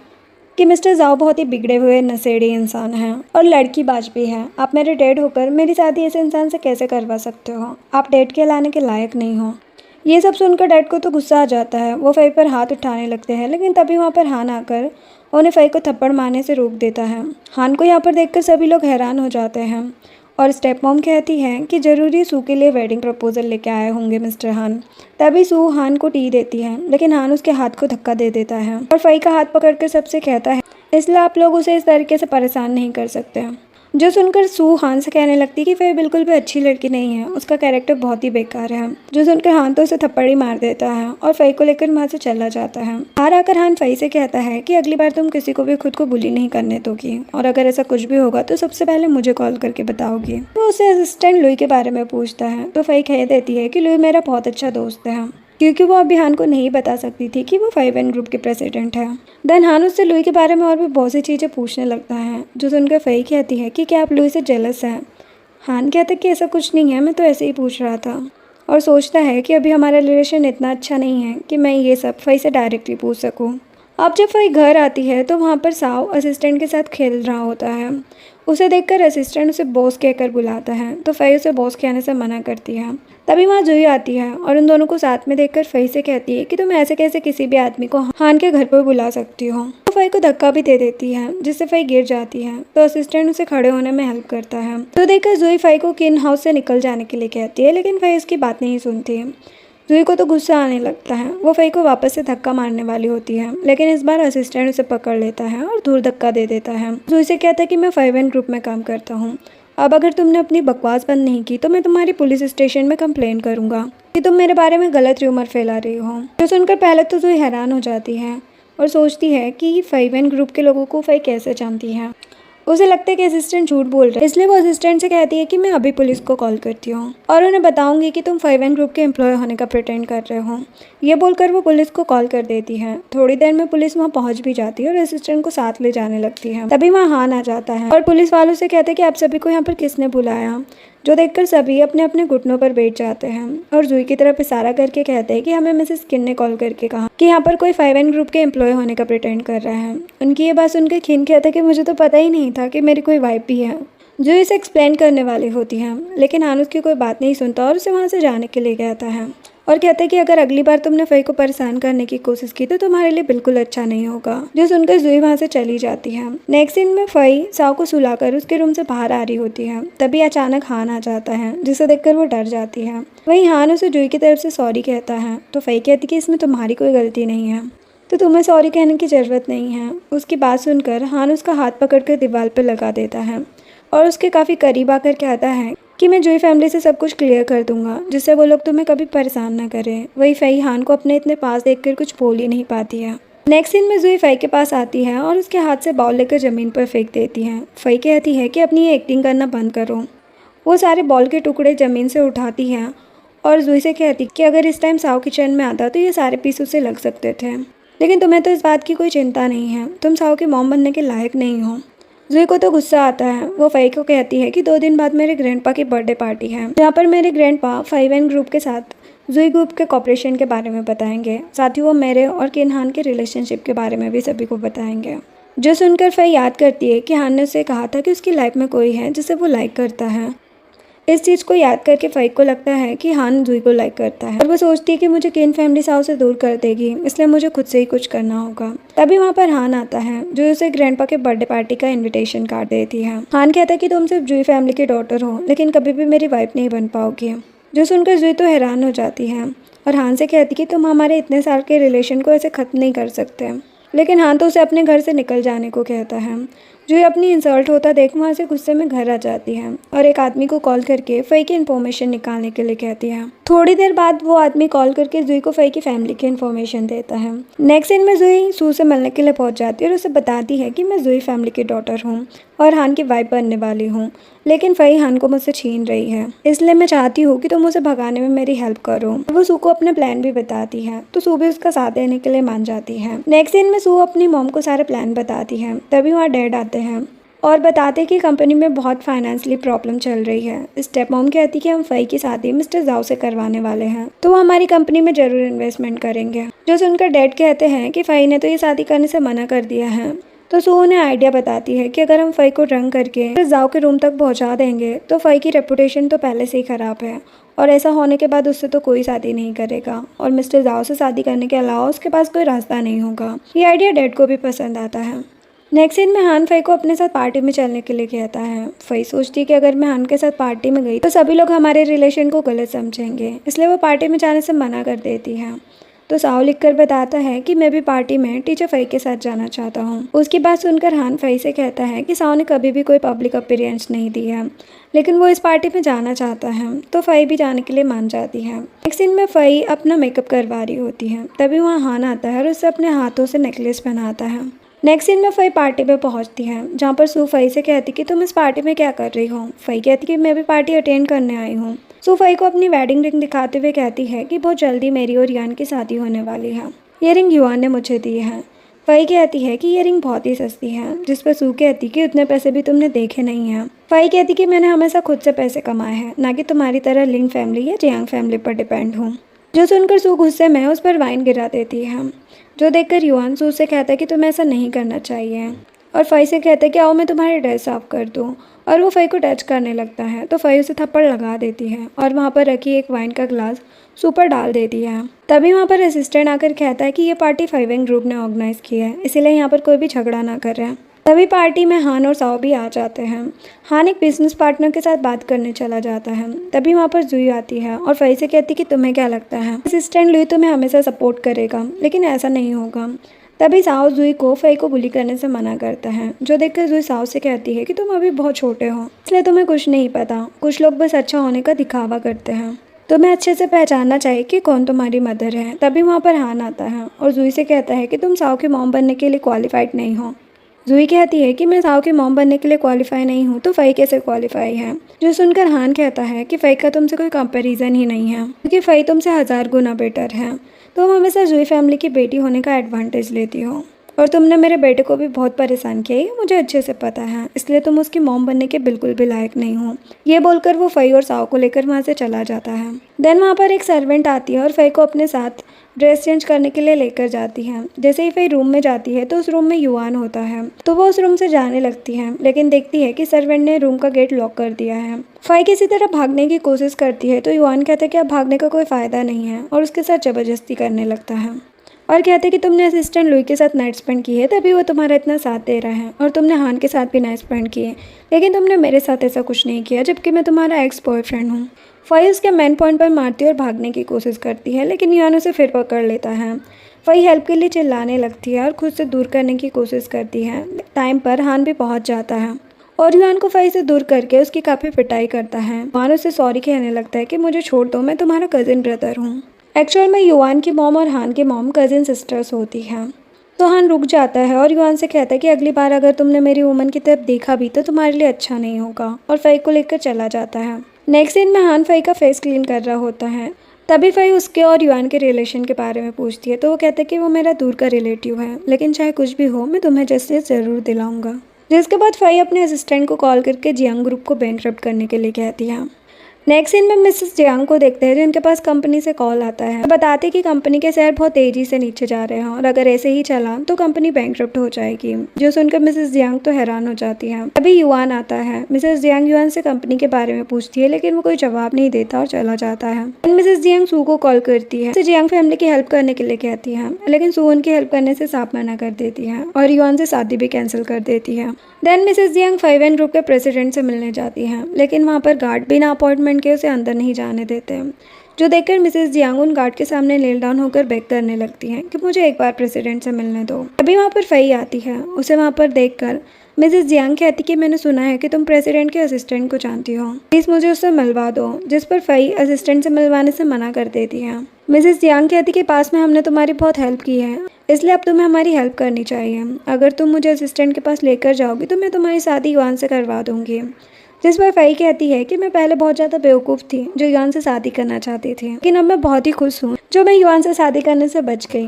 कि मिस्टर जाओ बहुत ही बिगड़े हुए नशेड़ी इंसान हैं और लड़की बाज भी है। आप मेरे डैड होकर मेरी शादी ऐसे इंसान से कैसे करवा सकते हो? आप डैड कहलाने के लायक नहीं हो। ये सब सुनकर डैड को तो गुस्सा आ जाता है। वो फई पर हाथ उठाने लगते हैं, लेकिन तभी वहाँ पर हान आकर उन्हें फई को थप्पड़ मारने से रोक देता है। हान को यहाँ पर देखकर सभी लोग हैरान हो जाते हैं और स्टेप मॉम कहती है कि ज़रूरी सू के लिए वेडिंग प्रपोजल लेके आए होंगे मिस्टर हान। तभी सू हान को टी देती है, लेकिन हान उसके हाथ को धक्का दे देता है और फई का हाथ पकड़कर सबसे कहता है इसलिए आप लोग उसे इस तरीके से परेशान नहीं कर सकते। जो सुनकर सू हान से कहने लगती कि फई बिल्कुल भी अच्छी लड़की नहीं है, उसका कैरेक्टर बहुत ही बेकार है। जो सुनकर हान तो उसे थप्पड़ ही मार देता है और फई को लेकर वहाँ से चला जाता है। बाहर आकर हान फई से कहता है कि अगली बार तुम किसी को भी खुद को बुली नहीं करने दोगी और अगर ऐसा कुछ भी होगा तो सबसे पहले मुझे कॉल करके बताओगी। वो उससे असिस्टेंट लुई के बारे में पूछता है तो फई कह देती है कि लुई मेरा बहुत अच्छा दोस्त है, क्योंकि वो अभी हान को नहीं बता सकती थी कि वो 5N ग्रुप के प्रेसिडेंट है। देन हान उससे लुई के बारे में और भी बहुत सी चीज़ें पूछने लगता है। जो सुनकर फई कहती है कि क्या आप लुई से जेलस हैं? हान कहता है कि ऐसा कुछ नहीं है, मैं तो ऐसे ही पूछ रहा था, और सोचता है कि अभी हमारा रिलेशन इतना अच्छा नहीं है कि मैं ये सब फई से डायरेक्टली पूछ सकूँ। अब जब फई घर आती है तो वहाँ पर साव असिस्टेंट के साथ खेल रहा होता है। उसे देखकर असिस्टेंट उसे बॉस कहकर बुलाता है तो फई उसे बॉस कहने से मना करती है। तभी वहाँ जुई आती है और उन दोनों को साथ में देखकर फई से कहती है कि तुम ऐसे कैसे किसी भी आदमी को हान के घर पर बुला सकती हो। तो फई को धक्का भी दे देती है जिससे फई गिर जाती है, तो असिस्टेंट उसे खड़े होने में हेल्प करता है। तो देखकर जुई फई को किन हाउस से निकल जाने के लिए कहती है, लेकिन फई उसकी बात नहीं सुनती। जुई को तो गुस्सा आने लगता है। वो फई को वापस से धक्का मारने वाली होती है, लेकिन इस बार असिस्टेंट उसे पकड़ लेता है और दूर धक्का दे देता है। जुई से कहता है कि मैं 5N ग्रुप में काम करता हूँ, अब अगर तुमने अपनी बकवास बंद नहीं की तो मैं तुम्हारी पुलिस स्टेशन में कंप्लेन करूँगा कि तुम मेरे बारे में गलत र्यूमर फैला रही हो। जो सुनकर पहले तो जुई हैरान हो जाती है और सोचती है कि 5N ग्रुप के लोगों को फई कैसे जानती है। उसे लगता है कि असिस्टेंट झूठ बोल रहा है, इसलिए वो असिस्टेंट से कहती है कि मैं अभी पुलिस को कॉल करती हूँ और उन्हें बताऊंगी कि तुम 5N ग्रुप के एम्प्लॉय होने का प्रिटेंड कर रहे हो। ये बोलकर वो पुलिस को कॉल कर देती है। थोड़ी देर में पुलिस वहाँ पहुँच भी जाती है और असिस्टेंट को साथ ले जाने लगती है। तभी वहाँ हान आ जाता है और पुलिस वालों से कहते हैं कि आप सभी को यहाँ पर किसने बुलाया। जो देखकर सभी अपने अपने घुटनों पर बैठ जाते हैं और जुई की तरफ इशारा करके कहते हैं कि हमें मिसेस किन ने कॉल करके कहा कि यहाँ पर कोई 5N ग्रुप के एम्प्लॉय होने का प्रिटेंड कर रहा है। उनकी ये बात सुनकर खिन कहता है कि मुझे तो पता ही नहीं था कि मेरी कोई वाइफ भी है। जो इसे एक्सप्लेन करने वाली होती है, लेकिन हान उसकी कोई बात नहीं सुनता और उसे वहाँ से जाने के लिए कहता है और कहते हैं कि अगर अगली बार तुमने फई को परेशान करने की कोशिश की तो तुम्हारे लिए बिल्कुल अच्छा नहीं होगा। जो सुनकर जुई वहाँ से चली जाती है। नेक्स्ट सीन में फई साव को सुलाकर उसके रूम से बाहर आ रही होती है। तभी अचानक हान आ जाता है, जिसे देखकर वो डर जाती है। वहीं हान उसे जुई की तरफ से सॉरी कहता है तो फई कहती कि इसमें तुम्हारी कोई गलती नहीं है। तो तुम्हें सॉरी कहने की ज़रूरत नहीं है। उसकी बात सुनकर हान उसका हाथ पकड़कर दीवार पर लगा देता है और उसके काफ़ी करीब आकर कहता है कि मैं जुई फैमिली से सब कुछ क्लियर कर दूंगा, जिससे वो लोग तुम्हें कभी परेशान ना करें। वही फई हान को अपने इतने पास देखकर कुछ बोल ही नहीं पाती है। नेक्स्ट सीन में जुई फई के पास आती है और उसके हाथ से बॉल लेकर ज़मीन पर फेंक देती है। फई कहती है कि अपनी ये एक्टिंग करना बंद करो। वो सारे बॉल के टुकड़े ज़मीन से उठाती है और जुई से कहती कि अगर इस टाइम साओ किचन में आता तो ये सारे पीस उसे लग सकते थे, लेकिन तुम्हें तो इस बात की कोई चिंता नहीं है। तुम साओ की मॉम बनने के लायक नहीं हो। जुई को तो गुस्सा आता है। वो फई को कहती है कि 2 दिन बाद मेरे ग्रैंडपा की बर्थडे पार्टी है, जहाँ पर मेरे ग्रैंडपा 5N ग्रुप के साथ जुई ग्रुप के कॉपरेशन के बारे में बताएंगे। साथ ही वो मेरे और किन हान के रिलेशनशिप के बारे में भी सभी को बताएंगे। जो सुनकर फई याद करती है कि हान ने उसे कहा था कि उसकी लाइफ में कोई है जिसे वो लाइक करता है। इस चीज़ को याद करके फई को लगता है कि हान जुई को लाइक करता है और वो सोचती है कि मुझे किन फैमिली साओ से दूर कर देगी, इसलिए मुझे खुद से ही कुछ करना होगा। तभी वहाँ पर हान आता है जो उसे ग्रैंडपा के बर्थडे पार्टी का इनविटेशन कार्ड देती है। हान कहता है कि तुम सिर्फ जुई फैमिली की डॉटर हो, लेकिन कभी भी मेरी वाइफ नहीं बन पाओगी। जो सुनकर जुई तो हैरान हो जाती है और हान से कहती कि तुम हमारे इतने साल के रिलेशन को ऐसे ख़त्म नहीं कर सकते। लेकिन हान तो उसे अपने घर से निकल जाने को कहता है। जुई अपनी इंसल्ट होता देख वहाँ से गुस्से में घर आ जाती है और एक आदमी को कॉल करके फई की इन्फॉर्मेशन निकालने के लिए कहती है। थोड़ी देर बाद वो आदमी कॉल करके जुई को फई की फैमिली की इन्फॉर्मेशन देता है। नेक्स्ट सीन में जुई सू से मिलने के लिए पहुंच जाती है और उसे बताती है कि मैं जुई फैमिली की डॉटर हूँ और हान की वाइफ बनने वाली हूँ, लेकिन फई हान को मुझसे छीन रही है, इसलिए मैं चाहती हूँ कि तुम उसे भगाने में मेरी हेल्प करो। वो सू को अपने प्लान भी बताती है तो सू भी उसका साथ देने के लिए मान जाती है। नेक्स्ट सीन में सू अपनी मॉम को सारे प्लान बताती है। तभी वहाँ डैड आते हैं और बताते कि कंपनी में बहुत फाइनेंशियली प्रॉब्लम चल रही है। स्टेप मॉम कहती कि हम फई की शादी मिस्टर जाओ से करवाने वाले हैं, तो वो हमारी कंपनी में जरूर इन्वेस्टमेंट करेंगे। जो सुनकर डैड कहते हैं कि फई ने तो ये शादी करने से मना कर दिया है। तो सू उन्हें आइडिया बताती है कि अगर हम फई को ड्रंक करके जाओ के रूम तक पहुंचा देंगे तो फई की रेपुटेशन तो पहले से ही खराब है और ऐसा होने के बाद उससे तो कोई शादी नहीं करेगा और मिस्टर जाओ से शादी करने के अलावा उसके पास कोई रास्ता नहीं होगा। ये आइडिया डैड को भी पसंद आता है। नेक्स्ट सीन में हान फई को अपने साथ पार्टी में चलने के लिए कहता है। फई सोचती है कि अगर मैं हान के साथ पार्टी में गई तो सभी लोग हमारे रिलेशन को गलत समझेंगे, इसलिए वो पार्टी में जाने से मना कर देती है। तो साओ लिखकर बताता है कि मैं भी पार्टी में टीचर फई के साथ जाना चाहता हूँ। उसकी बात सुनकर हान फई से कहता है कि साओ ने कभी भी कोई पब्लिक अपीयरेंस नहीं दी है, लेकिन वो इस पार्टी में जाना चाहता है, तो फई भी जाने के लिए मान जाती है। नेक्स्ट सीन में फई अपना मेकअप करवा रही होती है। तभी वहाँ हान आता है और उससे अपने हाथों से नेकलेस पहनाता है। नेक्स्ट सीन में फई पार्टी पे पहुंचती है, जहाँ पर सू फई से कहती कि तुम इस पार्टी में क्या कर रही हो। फई कहती कि मैं भी पार्टी अटेंड करने आई हूँ। सू फई को अपनी वेडिंग रिंग दिखाते हुए कहती है कि बहुत जल्दी मेरी और यान की शादी होने वाली है। ये रिंग युआन ने मुझे दी है। फई कहती है कि ये रिंग बहुत ही सस्ती है, जिस पर सू कहती कि उतने पैसे भी तुमने देखे नहीं हैं। फई कहती कि मैंने हमेशा खुद से पैसे कमाए हैं, ना कि तुम्हारी तरह लिंग फैमिली या जियांग फैमिली पर डिपेंड हूँ। जो सुनकर सू गुस्से में उस पर वाइन गिरा देती है, जो देखकर युआन सू से कहता है कि तुम्हें ऐसा नहीं करना चाहिए और फई से कहता है कि आओ मैं तुम्हारी ड्रेस साफ कर दूँ। और वो फई को टच करने लगता है तो फई उसे थप्पड़ लगा देती है और वहाँ पर रखी एक वाइन का ग्लास सू पर डाल देती है। तभी वहाँ पर असिस्टेंट आकर कहता है कि ये पार्टी 5N ग्रुप ने ऑर्गेनाइज की है, इसीलिए यहाँ पर कोई भी झगड़ा ना करे। तभी पार्टी में हान और साओ भी आ जाते हैं। हान एक बिजनेस पार्टनर के साथ बात करने चला जाता है। तभी वहाँ पर जुई आती है और फई से कहती कि तुम्हें क्या लगता है असिस्टेंट लुई तुम्हें हमेशा सपोर्ट करेगा, लेकिन ऐसा नहीं होगा। तभी साओ जुई को फई को बुली करने से मना करता है, जो देखकर जुई साओ से कहती है कि तुम अभी बहुत छोटे हो, इसलिए तुम्हें कुछ नहीं पता। कुछ लोग बस अच्छा होने का दिखावा करते हैं, तुम्हें अच्छे से पहचानना चाहिए कि कौन तुम्हारी मदर है। तभी वहाँ पर हान आता है और जुई से कहता है कि तुम साओ की मॉम बनने के लिए क्वालिफाइड नहीं हो। जुई कहती है कि मैं साओ की मॉम बनने के लिए क्वालिफाई नहीं हूँ, तो फई कैसे क्वालिफाई है। जो सुनकर हान कहता है कि फई का तुमसे कोई कंपैरिजन ही नहीं है, क्योंकि फई तुमसे 1000 गुना बेटर है। तुम हमेशा जुई फैमिली की बेटी होने का एडवांटेज लेती हो और तुमने मेरे बेटे को भी बहुत परेशान किया, ये मुझे अच्छे से पता है, इसलिए तुम उसकी मॉम बनने के बिल्कुल भी लायक नहीं हो। ये बोलकर वो फई और साओ को लेकर वहाँ से चला जाता है। देन वहाँ पर एक सर्वेंट आती है और फई को अपने साथ ड्रेस चेंज करने के लिए लेकर जाती है। जैसे ही फई रूम में जाती है तो उस रूम में युआन होता है, तो वो उस रूम से जाने लगती है, लेकिन देखती है कि सर्वेंट ने रूम का गेट लॉक कर दिया है। फई किसी तरह भागने की कोशिश करती है तो युआन कहता है कि अब भागने का कोई फ़ायदा नहीं है और उसके साथ ज़बरदस्ती करने लगता है और कहते हैं कि तुमने असिस्टेंट लुई के साथ नाइट स्पेंड की है, तभी वो तुम्हारा इतना साथ दे रहा है, और तुमने हान के साथ भी नाइट स्पेंड की है, लेकिन तुमने मेरे साथ ऐसा कुछ नहीं किया, जबकि मैं तुम्हारा एक्स बॉयफ्रेंड हूँ। फई उसके मेन पॉइंट पर मारती है और भागने की कोशिश करती है, लेकिन युआन उसे फिर पकड़ लेता है। फई हेल्प के लिए चिल्लाने लगती है और खुद से दूर करने की कोशिश करती है। टाइम पर हान भी पहुंच जाता है और युआन को फई से दूर करके उसकी काफ़ी पिटाई करता है। युआन उससे सॉरी कहने लगता है कि मुझे छोड़ दो, मैं तुम्हारा कज़िन ब्रदर हूँ। एक्चुअल में युआन की मॉम और हान की मॉम कज़िन सिस्टर्स होती हैं। तो हान रुक जाता है और युआन से कहता है कि अगली बार अगर तुमने मेरी वुमन की तरफ देखा भी तो तुम्हारे लिए अच्छा नहीं होगा, और फई को लेकर चला जाता है। नेक्स्ट सीन में हान फई का फेस क्लीन कर रहा होता है। तभी फई उसके और युआन के रिलेशन के बारे में पूछती है, तो वो कहता है कि वो मेरा दूर का रिलेटिव है, लेकिन चाहे कुछ भी हो मैं तुम्हें जस्टिस ज़रूर दिलाऊंगा। जिसके बाद फई अपने असिस्टेंट को कॉल करके जियांग ग्रुप को बैंकरप्ट करने के लिए कहती है। नेक्स्ट सीन में मिसेस जियांग को देखते हैं, जिनके पास कंपनी से कॉल आता है। बताते कि कंपनी के शेयर बहुत तेजी से नीचे जा रहे हैं और अगर ऐसे ही चला तो कंपनी बैंकरप्ट हो जाएगी। जो सुनकर मिसेस जियांग तो हैरान हो जाती है। अभी युआन आता है। मिसेस जियांग युआन से कंपनी के बारे में पूछती है, लेकिन वो कोई जवाब नहीं देता और चला जाता है। मिसेस जियांग सू को कॉल करती है। मिसेस जियांग फैमिली की हेल्प करने के लिए कहती है, लेकिन सू उनकी हेल्प करने से साफ मना कर देती है और युआन से शादी भी कैंसिल कर देती है। देन मिसेस जियांग फाइवेन ग्रुप के प्रेसिडेंट से मिलने जाती हैं, लेकिन वहाँ पर गार्ड बिना अपॉइंटमेंट के उसे अंदर नहीं जाने देते हैं। जो देखकर मिसेस जियांग उन गार्ड के सामने नील डाउन होकर बेग करने लगती हैं कि मुझे एक बार प्रेसिडेंट से मिलने दो। अभी वहाँ पर फई आती है। उसे वहाँ पर देखकर मिसेस जियांग कहती कि मैंने सुना है कि तुम प्रेसिडेंट के असिस्टेंट को जानती हो, प्लीज़ मुझे उससे मिलवा दो। जिस पर फई असिस्टेंट से मिलवाने से मना कर देती है। मिसेस जियांग कहती कि पास में हमने तुम्हारी बहुत हेल्प की है, इसलिए अब तुम्हें हमारी हेल्प करनी चाहिए। अगर तुम मुझे असिस्टेंट के पास लेकर जाओगी तो मैं तुम्हारी शादी युआन से करवा दूंगी। जिस पर फई कहती है कि मैं पहले बहुत ज़्यादा बेवकूफ़ थी जो युआन से शादी करना चाहती थी, लेकिन अब मैं बहुत ही खुश हूँ जो मैं युआन से शादी करने से बच गई,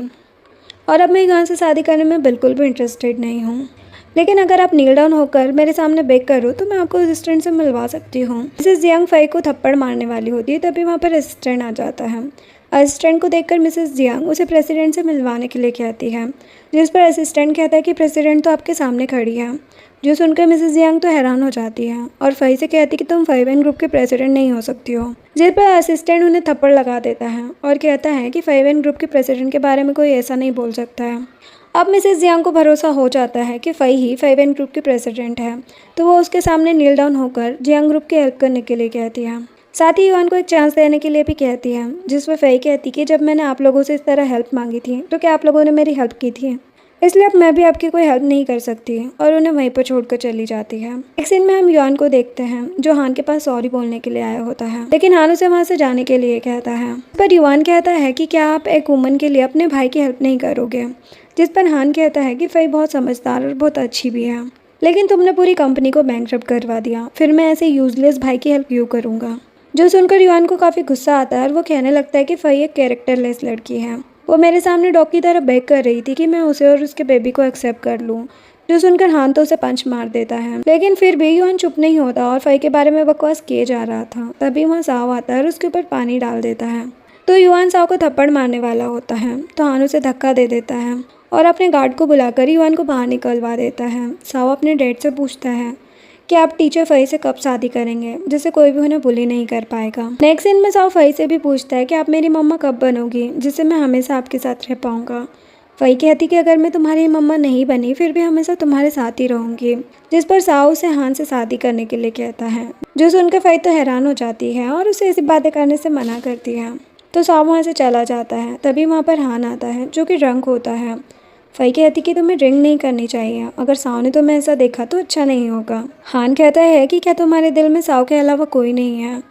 और अब मैं युआन से शादी करने में बिल्कुल भी इंटरेस्टेड नहीं हूँ। लेकिन अगर आप नील डाउन होकर मेरे सामने बेग करो तो मैं आपको असिस्टेंट से मिलवा सकती हूँ। मिसेस जियांग फई को थप्पड़ मारने वाली होती है, तभी वहाँ पर असिस्टेंट आ जाता है। असिस्टेंट को देखकर मिसेस जियांग उसे प्रेसिडेंट से मिलवाने के लिए कहती है, जिस पर असिस्टेंट कहता है कि प्रेसिडेंट तो आपके सामने खड़ी है। जो सुनकर मिसेस जियांग तो हैरान हो जाती है और फई से कहती कि तुम फाइवेन ग्रुप के प्रेसिडेंट नहीं हो सकती हो। जिस पर असिस्टेंट उन्हें थप्पड़ लगा देता है और कहता है कि फाइवेन ग्रुप के प्रेसिडेंट के बारे में कोई ऐसा नहीं बोल सकता है। अब मिसेस जियांग को भरोसा हो जाता है कि फई ही फाइवेन ग्रुप की प्रेसिडेंट है, तो वो उसके सामने नील डाउन होकर जियांग ग्रुप की हेल्प करने के लिए कहती है। साथ ही युआन को एक चांस देने के लिए भी कहती है, जिस पर फई कहती कि जब मैंने आप लोगों से इस तरह हेल्प मांगी थी तो क्या आप लोगों ने मेरी हेल्प की थी, इसलिए अब मैं भी आपकी कोई हेल्प नहीं कर सकती, और उन्हें वहीं पर छोड़कर चली जाती है। एक सीन में हम युआन को देखते हैं जो हान के पास सॉरी बोलने के लिए आया होता है, लेकिन हान उसे वहां से जाने के लिए कहता है। पर युआन कहता है कि क्या आप एक वुमन के लिए अपने भाई की हेल्प नहीं करोगे। जिस पर हान कहता है कि फई बहुत समझदार और बहुत अच्छी भी है, लेकिन तुमने पूरी कंपनी को बैंकरप्ट करवा दिया, फिर मैं ऐसे यूजलेस भाई की हेल्प क्यों करूँगा। जो सुनकर युआन को काफ़ी गुस्सा आता है और वो कहने लगता है कि फई एक कैरेक्टरलेस लड़की है। वो मेरे सामने डॉग की तरह बेग कर रही थी कि मैं उसे और उसके बेबी को एक्सेप्ट कर लूँ। जो सुनकर हान तो उसे पंच मार देता है, लेकिन फिर भी युआन चुप नहीं होता और फई के बारे में बकवास किए जा रहा था। तभी वहाँ साव आता है और उसके ऊपर पानी डाल देता है। तो युआन साव को थप्पड़ मारने वाला होता है, तो हान उसे धक्का दे देता है और अपने गार्ड को बुलाकर युआन को बाहर निकलवा देता है। साव अपने डैड से पूछता है कि आप टीचर फई से कब शादी करेंगे, जिससे कोई भी उन्हें बुली नहीं कर पाएगा। नेक्स्ट सीन में साव फई से भी पूछता है कि आप मेरी मम्मा कब बनोगी, जिससे मैं हमेशा आपके साथ रह पाऊंगा। फई कहती कि अगर मैं तुम्हारी मम्मा नहीं बनी फिर भी हमेशा तुम्हारे साथ ही रहूंगी। जिस पर साव उसे हान से शादी करने के लिए कहता है। जो सुनकर फई तो हैरान हो जाती है और उसे ऐसी बातें करने से मना करती है, तो साव वहाँ से चला जाता है। तभी वहाँ पर हान आता है जो कि ड्रंक होता है। फई कहती कि तुम्हें ड्रिंक नहीं करनी चाहिए, अगर साव ने तुम्हें ऐसा देखा तो अच्छा नहीं होगा। हान कहता है कि क्या तुम्हारे दिल में साव के अलावा कोई नहीं है।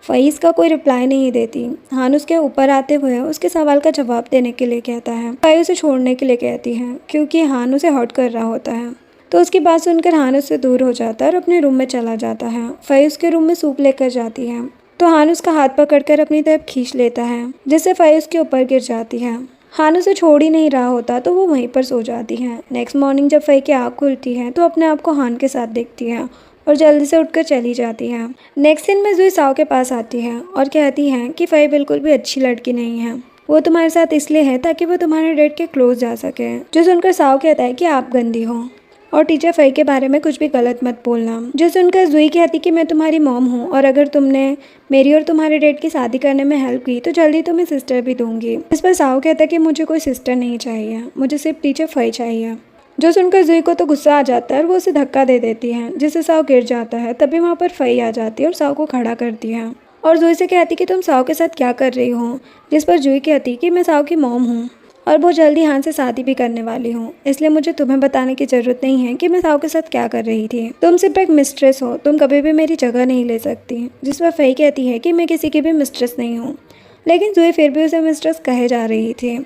फई इसका कोई रिप्लाई नहीं देती। हान उसके ऊपर आते हुए उसके सवाल का जवाब देने के लिए कहता है। फई उसे छोड़ने के लिए कहती है क्योंकि हान उसे हर्ट कर रहा होता है। तो उसकी बात सुनकर हान उससे दूर हो जाता है और अपने रूम में चला जाता है। फई उसके रूम में सूप लेकर जाती है, तो हान उसका हाथ पकड़कर अपनी तरफ खींच लेता है, जिससे फई उसके ऊपर गिर जाती है। हान उसे छोड़ ही नहीं रहा होता, तो वो वहीं पर सो जाती है। नेक्स्ट मॉर्निंग जब फई की आँख खुलती है तो अपने आप को हान के साथ देखती है और जल्दी से उठकर चली जाती है। नेक्स्ट सीन में जुई साव के पास आती है और कहती है कि फई बिल्कुल भी अच्छी लड़की नहीं है, वो तुम्हारे साथ इसलिए है ताकि वो तुम्हारे डैड के क्लोज जा सके। जो सुनकर साव कहता है कि आप गंदी हो और टीचर फई के बारे में कुछ भी गलत मत बोलना। जो सुनकर जुई कहती कि मैं तुम्हारी मॉम हूँ और अगर तुमने मेरी और तुम्हारे डैड की शादी करने में हेल्प की तो जल्दी तुम्हें सिस्टर भी दूंगी। इस पर साव कहता है कि मुझे कोई सिस्टर नहीं चाहिए, मुझे सिर्फ टीचर फई चाहिए। जो सुनकर जुई को तो गुस्सा आ जाता है और वो उसे धक्का दे देती है, जिससे साव गिर जाता है। तभी वहाँ पर फई आ जाती है और साव को खड़ा करती है और जुई से कहती कि तुम साव के साथ क्या कर रही हो। जिस पर जुई कहती कि मैं साव की मॉम हूँ और बहुत जल्दी हान से शादी भी करने वाली हूँ, इसलिए मुझे तुम्हें बताने की ज़रूरत नहीं है कि मैं साओ के साथ क्या कर रही थी। तुम सिर्फ एक मिस्ट्रेस हो, तुम कभी भी मेरी जगह नहीं ले सकती। जिस पर फई कहती है कि मैं किसी की भी मिस्ट्रेस नहीं हूँ, लेकिन जुई फिर भी उसे मिस्ट्रेस कहे जा रही थी,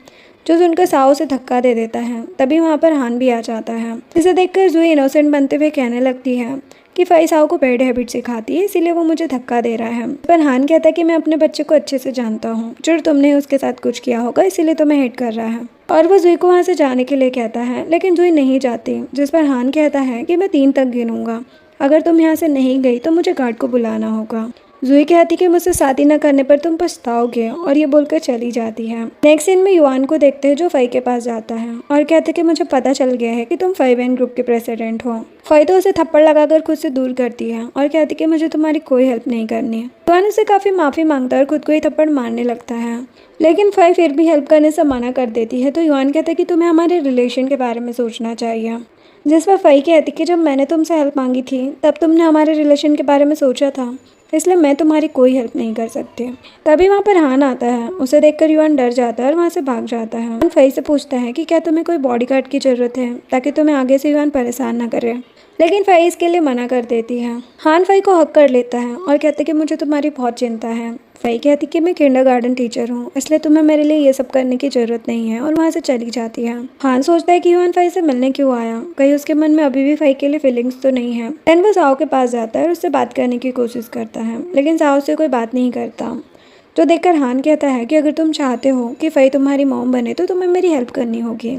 जो सुनकर साओ से धक्का दे देता है। तभी वहाँ पर हान भी आ जाता है, जिसे देखकर जुई इनोसेंट बनते हुए कहने लगती है कि फई साओ को बैड हैबिट सिखाती है, इसीलिए वो मुझे धक्का दे रहा है। पर हान कहता है कि मैं अपने बच्चे को अच्छे से जानता हूँ, जो तुमने उसके साथ कुछ किया होगा, इसीलिए तुम्हें हेट कर रहा है। और वो जुई को वहाँ से जाने के लिए कहता है, लेकिन जुई नहीं जाती। जिस पर हान कहता है कि मैं 3 तक गिनूंगा, अगर तुम यहाँ से नहीं गई तो मुझे गार्ड को बुलाना होगा। जुई कहती कि मुझसे शादी न करने पर तुम पछताओगे, और ये बोलकर चली जाती है। नेक्स्ट सीन में युआन को देखते हैं, जो फई के पास जाता है और कहते कि मुझे पता चल गया है कि तुम फई वैन ग्रुप के प्रेसिडेंट हो। फई तो उसे थप्पड़ लगाकर खुद से दूर करती है और कहती कि मुझे तुम्हारी कोई हेल्प नहीं करनी। युआन उससे काफी माफी मांगता है और खुद को ही थप्पड़ मारने लगता है, लेकिन फई फिर भी हेल्प करने से मना कर देती है। तो युआन कहता है कि तुम्हें हमारे रिलेशन के बारे में सोचना चाहिए। जिस पर फई कहती कि जब मैंने तुमसे हेल्प मांगी थी तब तुमने हमारे रिलेशन के बारे में सोचा था, इसलिए मैं तुम्हारी कोई हेल्प नहीं कर सकती। तभी वहाँ पर हान आता है, उसे देखकर युआन डर जाता है और वहाँ से भाग जाता है। हान फई से पूछता है कि क्या तुम्हें कोई बॉडीगार्ड की ज़रूरत है ताकि तुम्हें आगे से युआन परेशान न करे, लेकिन फई इसके लिए मना कर देती है। हान फई को हक कर लेता है और कहते कि मुझे तुम्हारी बहुत चिंता है। फई कहती कि मैं किंडरगार्टन टीचर हूँ, इसलिए तुम्हें मेरे लिए ये सब करने की ज़रूरत नहीं है, और वहाँ से चली जाती है। हान सोचता है कि युआन फई से मिलने क्यों आया, कहीं उसके मन में अभी भी फई के लिए फीलिंग्स तो नहीं है। देन वो साओ के पास जाता है और उससे बात करने की कोशिश करता है, लेकिन साओ से कोई बात नहीं करता। जो देखकर हान कहता है कि अगर तुम चाहते हो कि फई तुम्हारी मॉम बने तो तुम्हें मेरी हेल्प करनी होगी।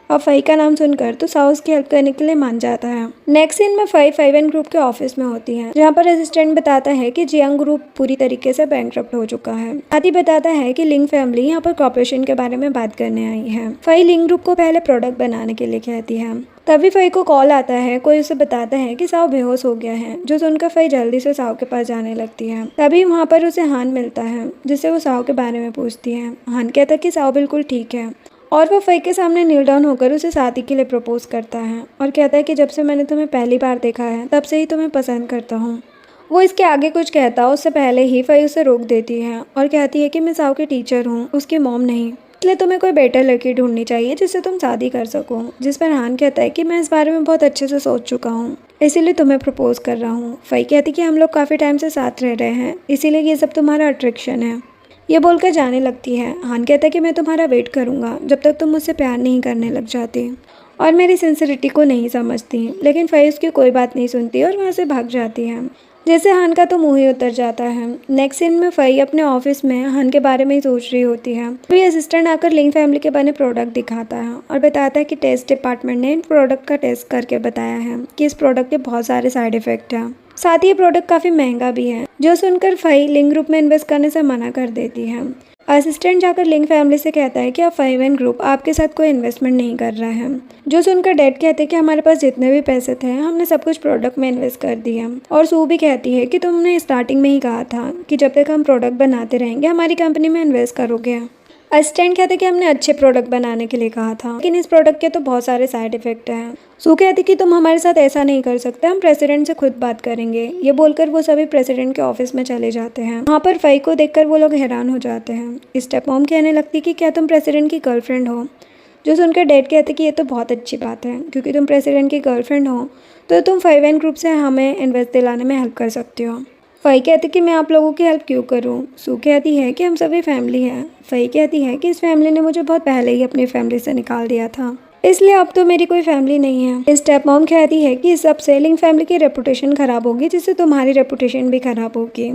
और फई का नाम सुनकर तो साओ उसकी हेल्प करने के लिए मान जाता है। नेक्स्ट सीन में फई फाइवन ग्रुप के ऑफिस में होती है, जहाँ पर असिस्टेंट बताता है कि जियांग ग्रुप पूरी तरीके से बैंकरप्ट हो चुका है। आदि बताता है कि लिंग फैमिली यहाँ पर कॉर्पोरेशन के बारे में बात करने आई है। फई लिंग ग्रुप को पहले प्रोडक्ट बनाने के लिए कहती है। तभी फई को कॉल आता है, कोई उसे बताता है कि साओ बेहोश हो गया है, जो सुनकर फई जल्दी से साओ के पास जाने लगती है। तभी वहाँ पर उसे हान मिलता है, जिससे वो साओ के बारे में पूछती है। हान कहता है कि साओ बिल्कुल ठीक है, और वो फई के सामने नील डाउन होकर उसे शादी के लिए प्रपोज करता है और कहता है कि जब से मैंने तुम्हें पहली बार देखा है तब से ही तुम्हें पसंद करता हूँ। वो इसके आगे कुछ कहता उससे पहले ही फई उसे रोक देती है और कहती है कि मैं साओ की टीचर हूँ, उसकी मॉम नहीं, इसलिए तुम्हें कोई बेटर लड़की ढूंढनी चाहिए जिससे तुम शादी कर सको। जिस पर हान कहता है कि मैं इस बारे में बहुत अच्छे से सोच चुका हूँ, इसीलिए तुम्हें प्रपोज कर रहा हूँ। फई कहती कि हम लोग काफ़ी टाइम से साथ रह रहे हैं, इसीलिए ये सब तुम्हारा अट्रैक्शन है। ये बोलकर जाने लगती है। हान कहता है कि मैं तुम्हारा वेट करूँगा जब तक तुम मुझसे प्यार नहीं करने लग जाती और मेरी सिंसिरिटी को नहीं समझती, लेकिन फई उसकी कोई बात नहीं सुनती और वहाँ से भाग जाती है। जैसे हान का तो मुँह ही उतर जाता है। नेक्स्ट सीन में फई अपने ऑफिस में हान के बारे में ही सोच रही होती है। तो ये असिस्टेंट आकर लिंग फैमिली के बने प्रोडक्ट दिखाता है और बताता है कि टेस्ट डिपार्टमेंट ने इन प्रोडक्ट का टेस्ट करके बताया है कि इस प्रोडक्ट के बहुत सारे साइड इफेक्ट हैं, साथ ही ये प्रोडक्ट काफ़ी महंगा भी है। जो सुनकर फई लिंग ग्रुप में इन्वेस्ट करने से मना कर देती है। असिस्टेंट जाकर लिंग फैमिली से कहता है कि अब फाइवन ग्रुप आपके साथ कोई इन्वेस्टमेंट नहीं कर रहा है। जो सुनकर डैड कहते हैं कि हमारे पास जितने भी पैसे थे हमने सब कुछ प्रोडक्ट में इन्वेस्ट कर दिया। और सू भी कहती है कि तुमने स्टार्टिंग में ही कहा था कि जब तक हम प्रोडक्ट बनाते रहेंगे हमारी कंपनी में इन्वेस्ट करोगे। असिस्टेंट कहते कि हमने अच्छे प्रोडक्ट बनाने के लिए कहा था, लेकिन इस प्रोडक्ट के तो बहुत सारे साइड इफेक्ट हैं। सू कहती कि तुम हमारे साथ ऐसा नहीं कर सकते, हम प्रेसिडेंट से खुद बात करेंगे। ये बोलकर वो सभी प्रेसिडेंट के ऑफिस में चले जाते हैं। वहाँ पर फई को देखकर वो लोग हैरान हो जाते हैं। स्टेप मॉम कहने लगती कि क्या तुम प्रेसिडेंट की गर्लफ्रेंड हो? जो सुनकर डैड कहते कि ये तो बहुत अच्छी बात है, क्योंकि तुम प्रेसिडेंट की गर्लफ्रेंड हो तो तुम फाइवन ग्रुप से हमें इन्वेस्ट दिलाने में हेल्प कर सकते हो। फई कहती कि मैं आप लोगों की हेल्प क्यों करूं? सू कहती है कि हम सभी फैमिली हैं। फई कहती है कि इस फैमिली ने मुझे बहुत पहले ही अपनी फैमिली से निकाल दिया था, इसलिए अब तो मेरी कोई फैमिली नहीं है। स्टेप मॉम कहती है कि इस सब से लिंग फैमिली की रेपुटेशन ख़राब होगी, जिससे तुम्हारी रेपुटेशन भी ख़राब होगी।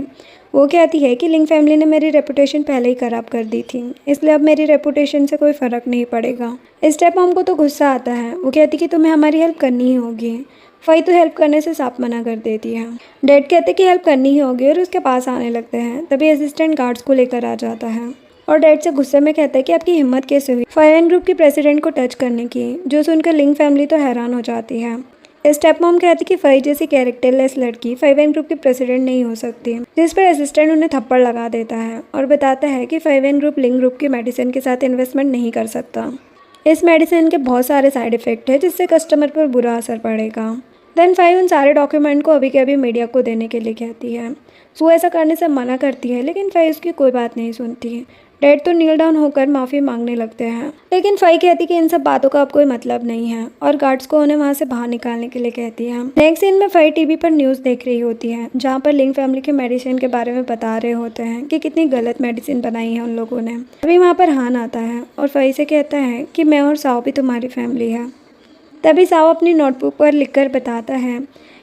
वो कहती है कि लिंग फैमिली ने मेरी रेपुटेशन पहले ही ख़राब कर दी थी, इसलिए अब मेरी रेपुटेशन से कोई फ़र्क नहीं पड़ेगा। स्टेप मॉम को तो गुस्सा आता है। वो कहती कि तुम्हें हमारी हेल्प करनी ही होगी। फई तो हेल्प करने से साफ मना कर देती है। डैड कहते कि हेल्प करनी ही होगी और उसके पास आने लगते हैं। तभी असिस्टेंट गार्ड्स को लेकर आ जाता है और डैड से गुस्से में कहता है कि आपकी हिम्मत कैसे हुई फाइवन ग्रुप के प्रेसिडेंट को टच करने की। जो सुनकर लिंग फैमिली तो हैरान हो जाती है। स्टेप मॉम कहती कि फई जैसी कैरेक्टरलेस लड़की फाइवन ग्रुप की प्रेसिडेंट नहीं हो सकती, जिस पर असिस्टेंट उन्हें थप्पड़ लगा देता है और बताता है कि फाइवन ग्रुप लिंग ग्रुप की मेडिसिन के साथ इन्वेस्टमेंट नहीं कर सकता। इस मेडिसिन के बहुत सारे साइड इफेक्ट है, जिससे कस्टमर पर बुरा असर पड़ेगा। देन फाई उन सारे डॉक्यूमेंट को अभी के अभी मीडिया को देने के लिए कहती है। सू ऐसा करने से मना करती है, लेकिन फाई उसकी कोई बात नहीं सुनती। डैड तो नील डाउन होकर माफ़ी मांगने लगते हैं, लेकिन फाई कहती कि इन सब बातों का अब कोई मतलब नहीं है और गार्ड्स को उन्हें वहाँ से बाहर निकालने के लिए कहती है। नेक्स्ट सीन में फाई टीवी पर न्यूज़ देख रही होती है, जहाँ पर लिंग फैमिली के मेडिसिन के बारे में बता रहे होते हैं कि कितनी गलत मेडिसिन बनाई है उन लोगों ने। तभी वहाँ पर हान आता है और फाई से कहता है कि मैं और साओ भी तुम्हारी फैमिली है। तभी साओ अपनी नोटबुक पर लिखकर बताता है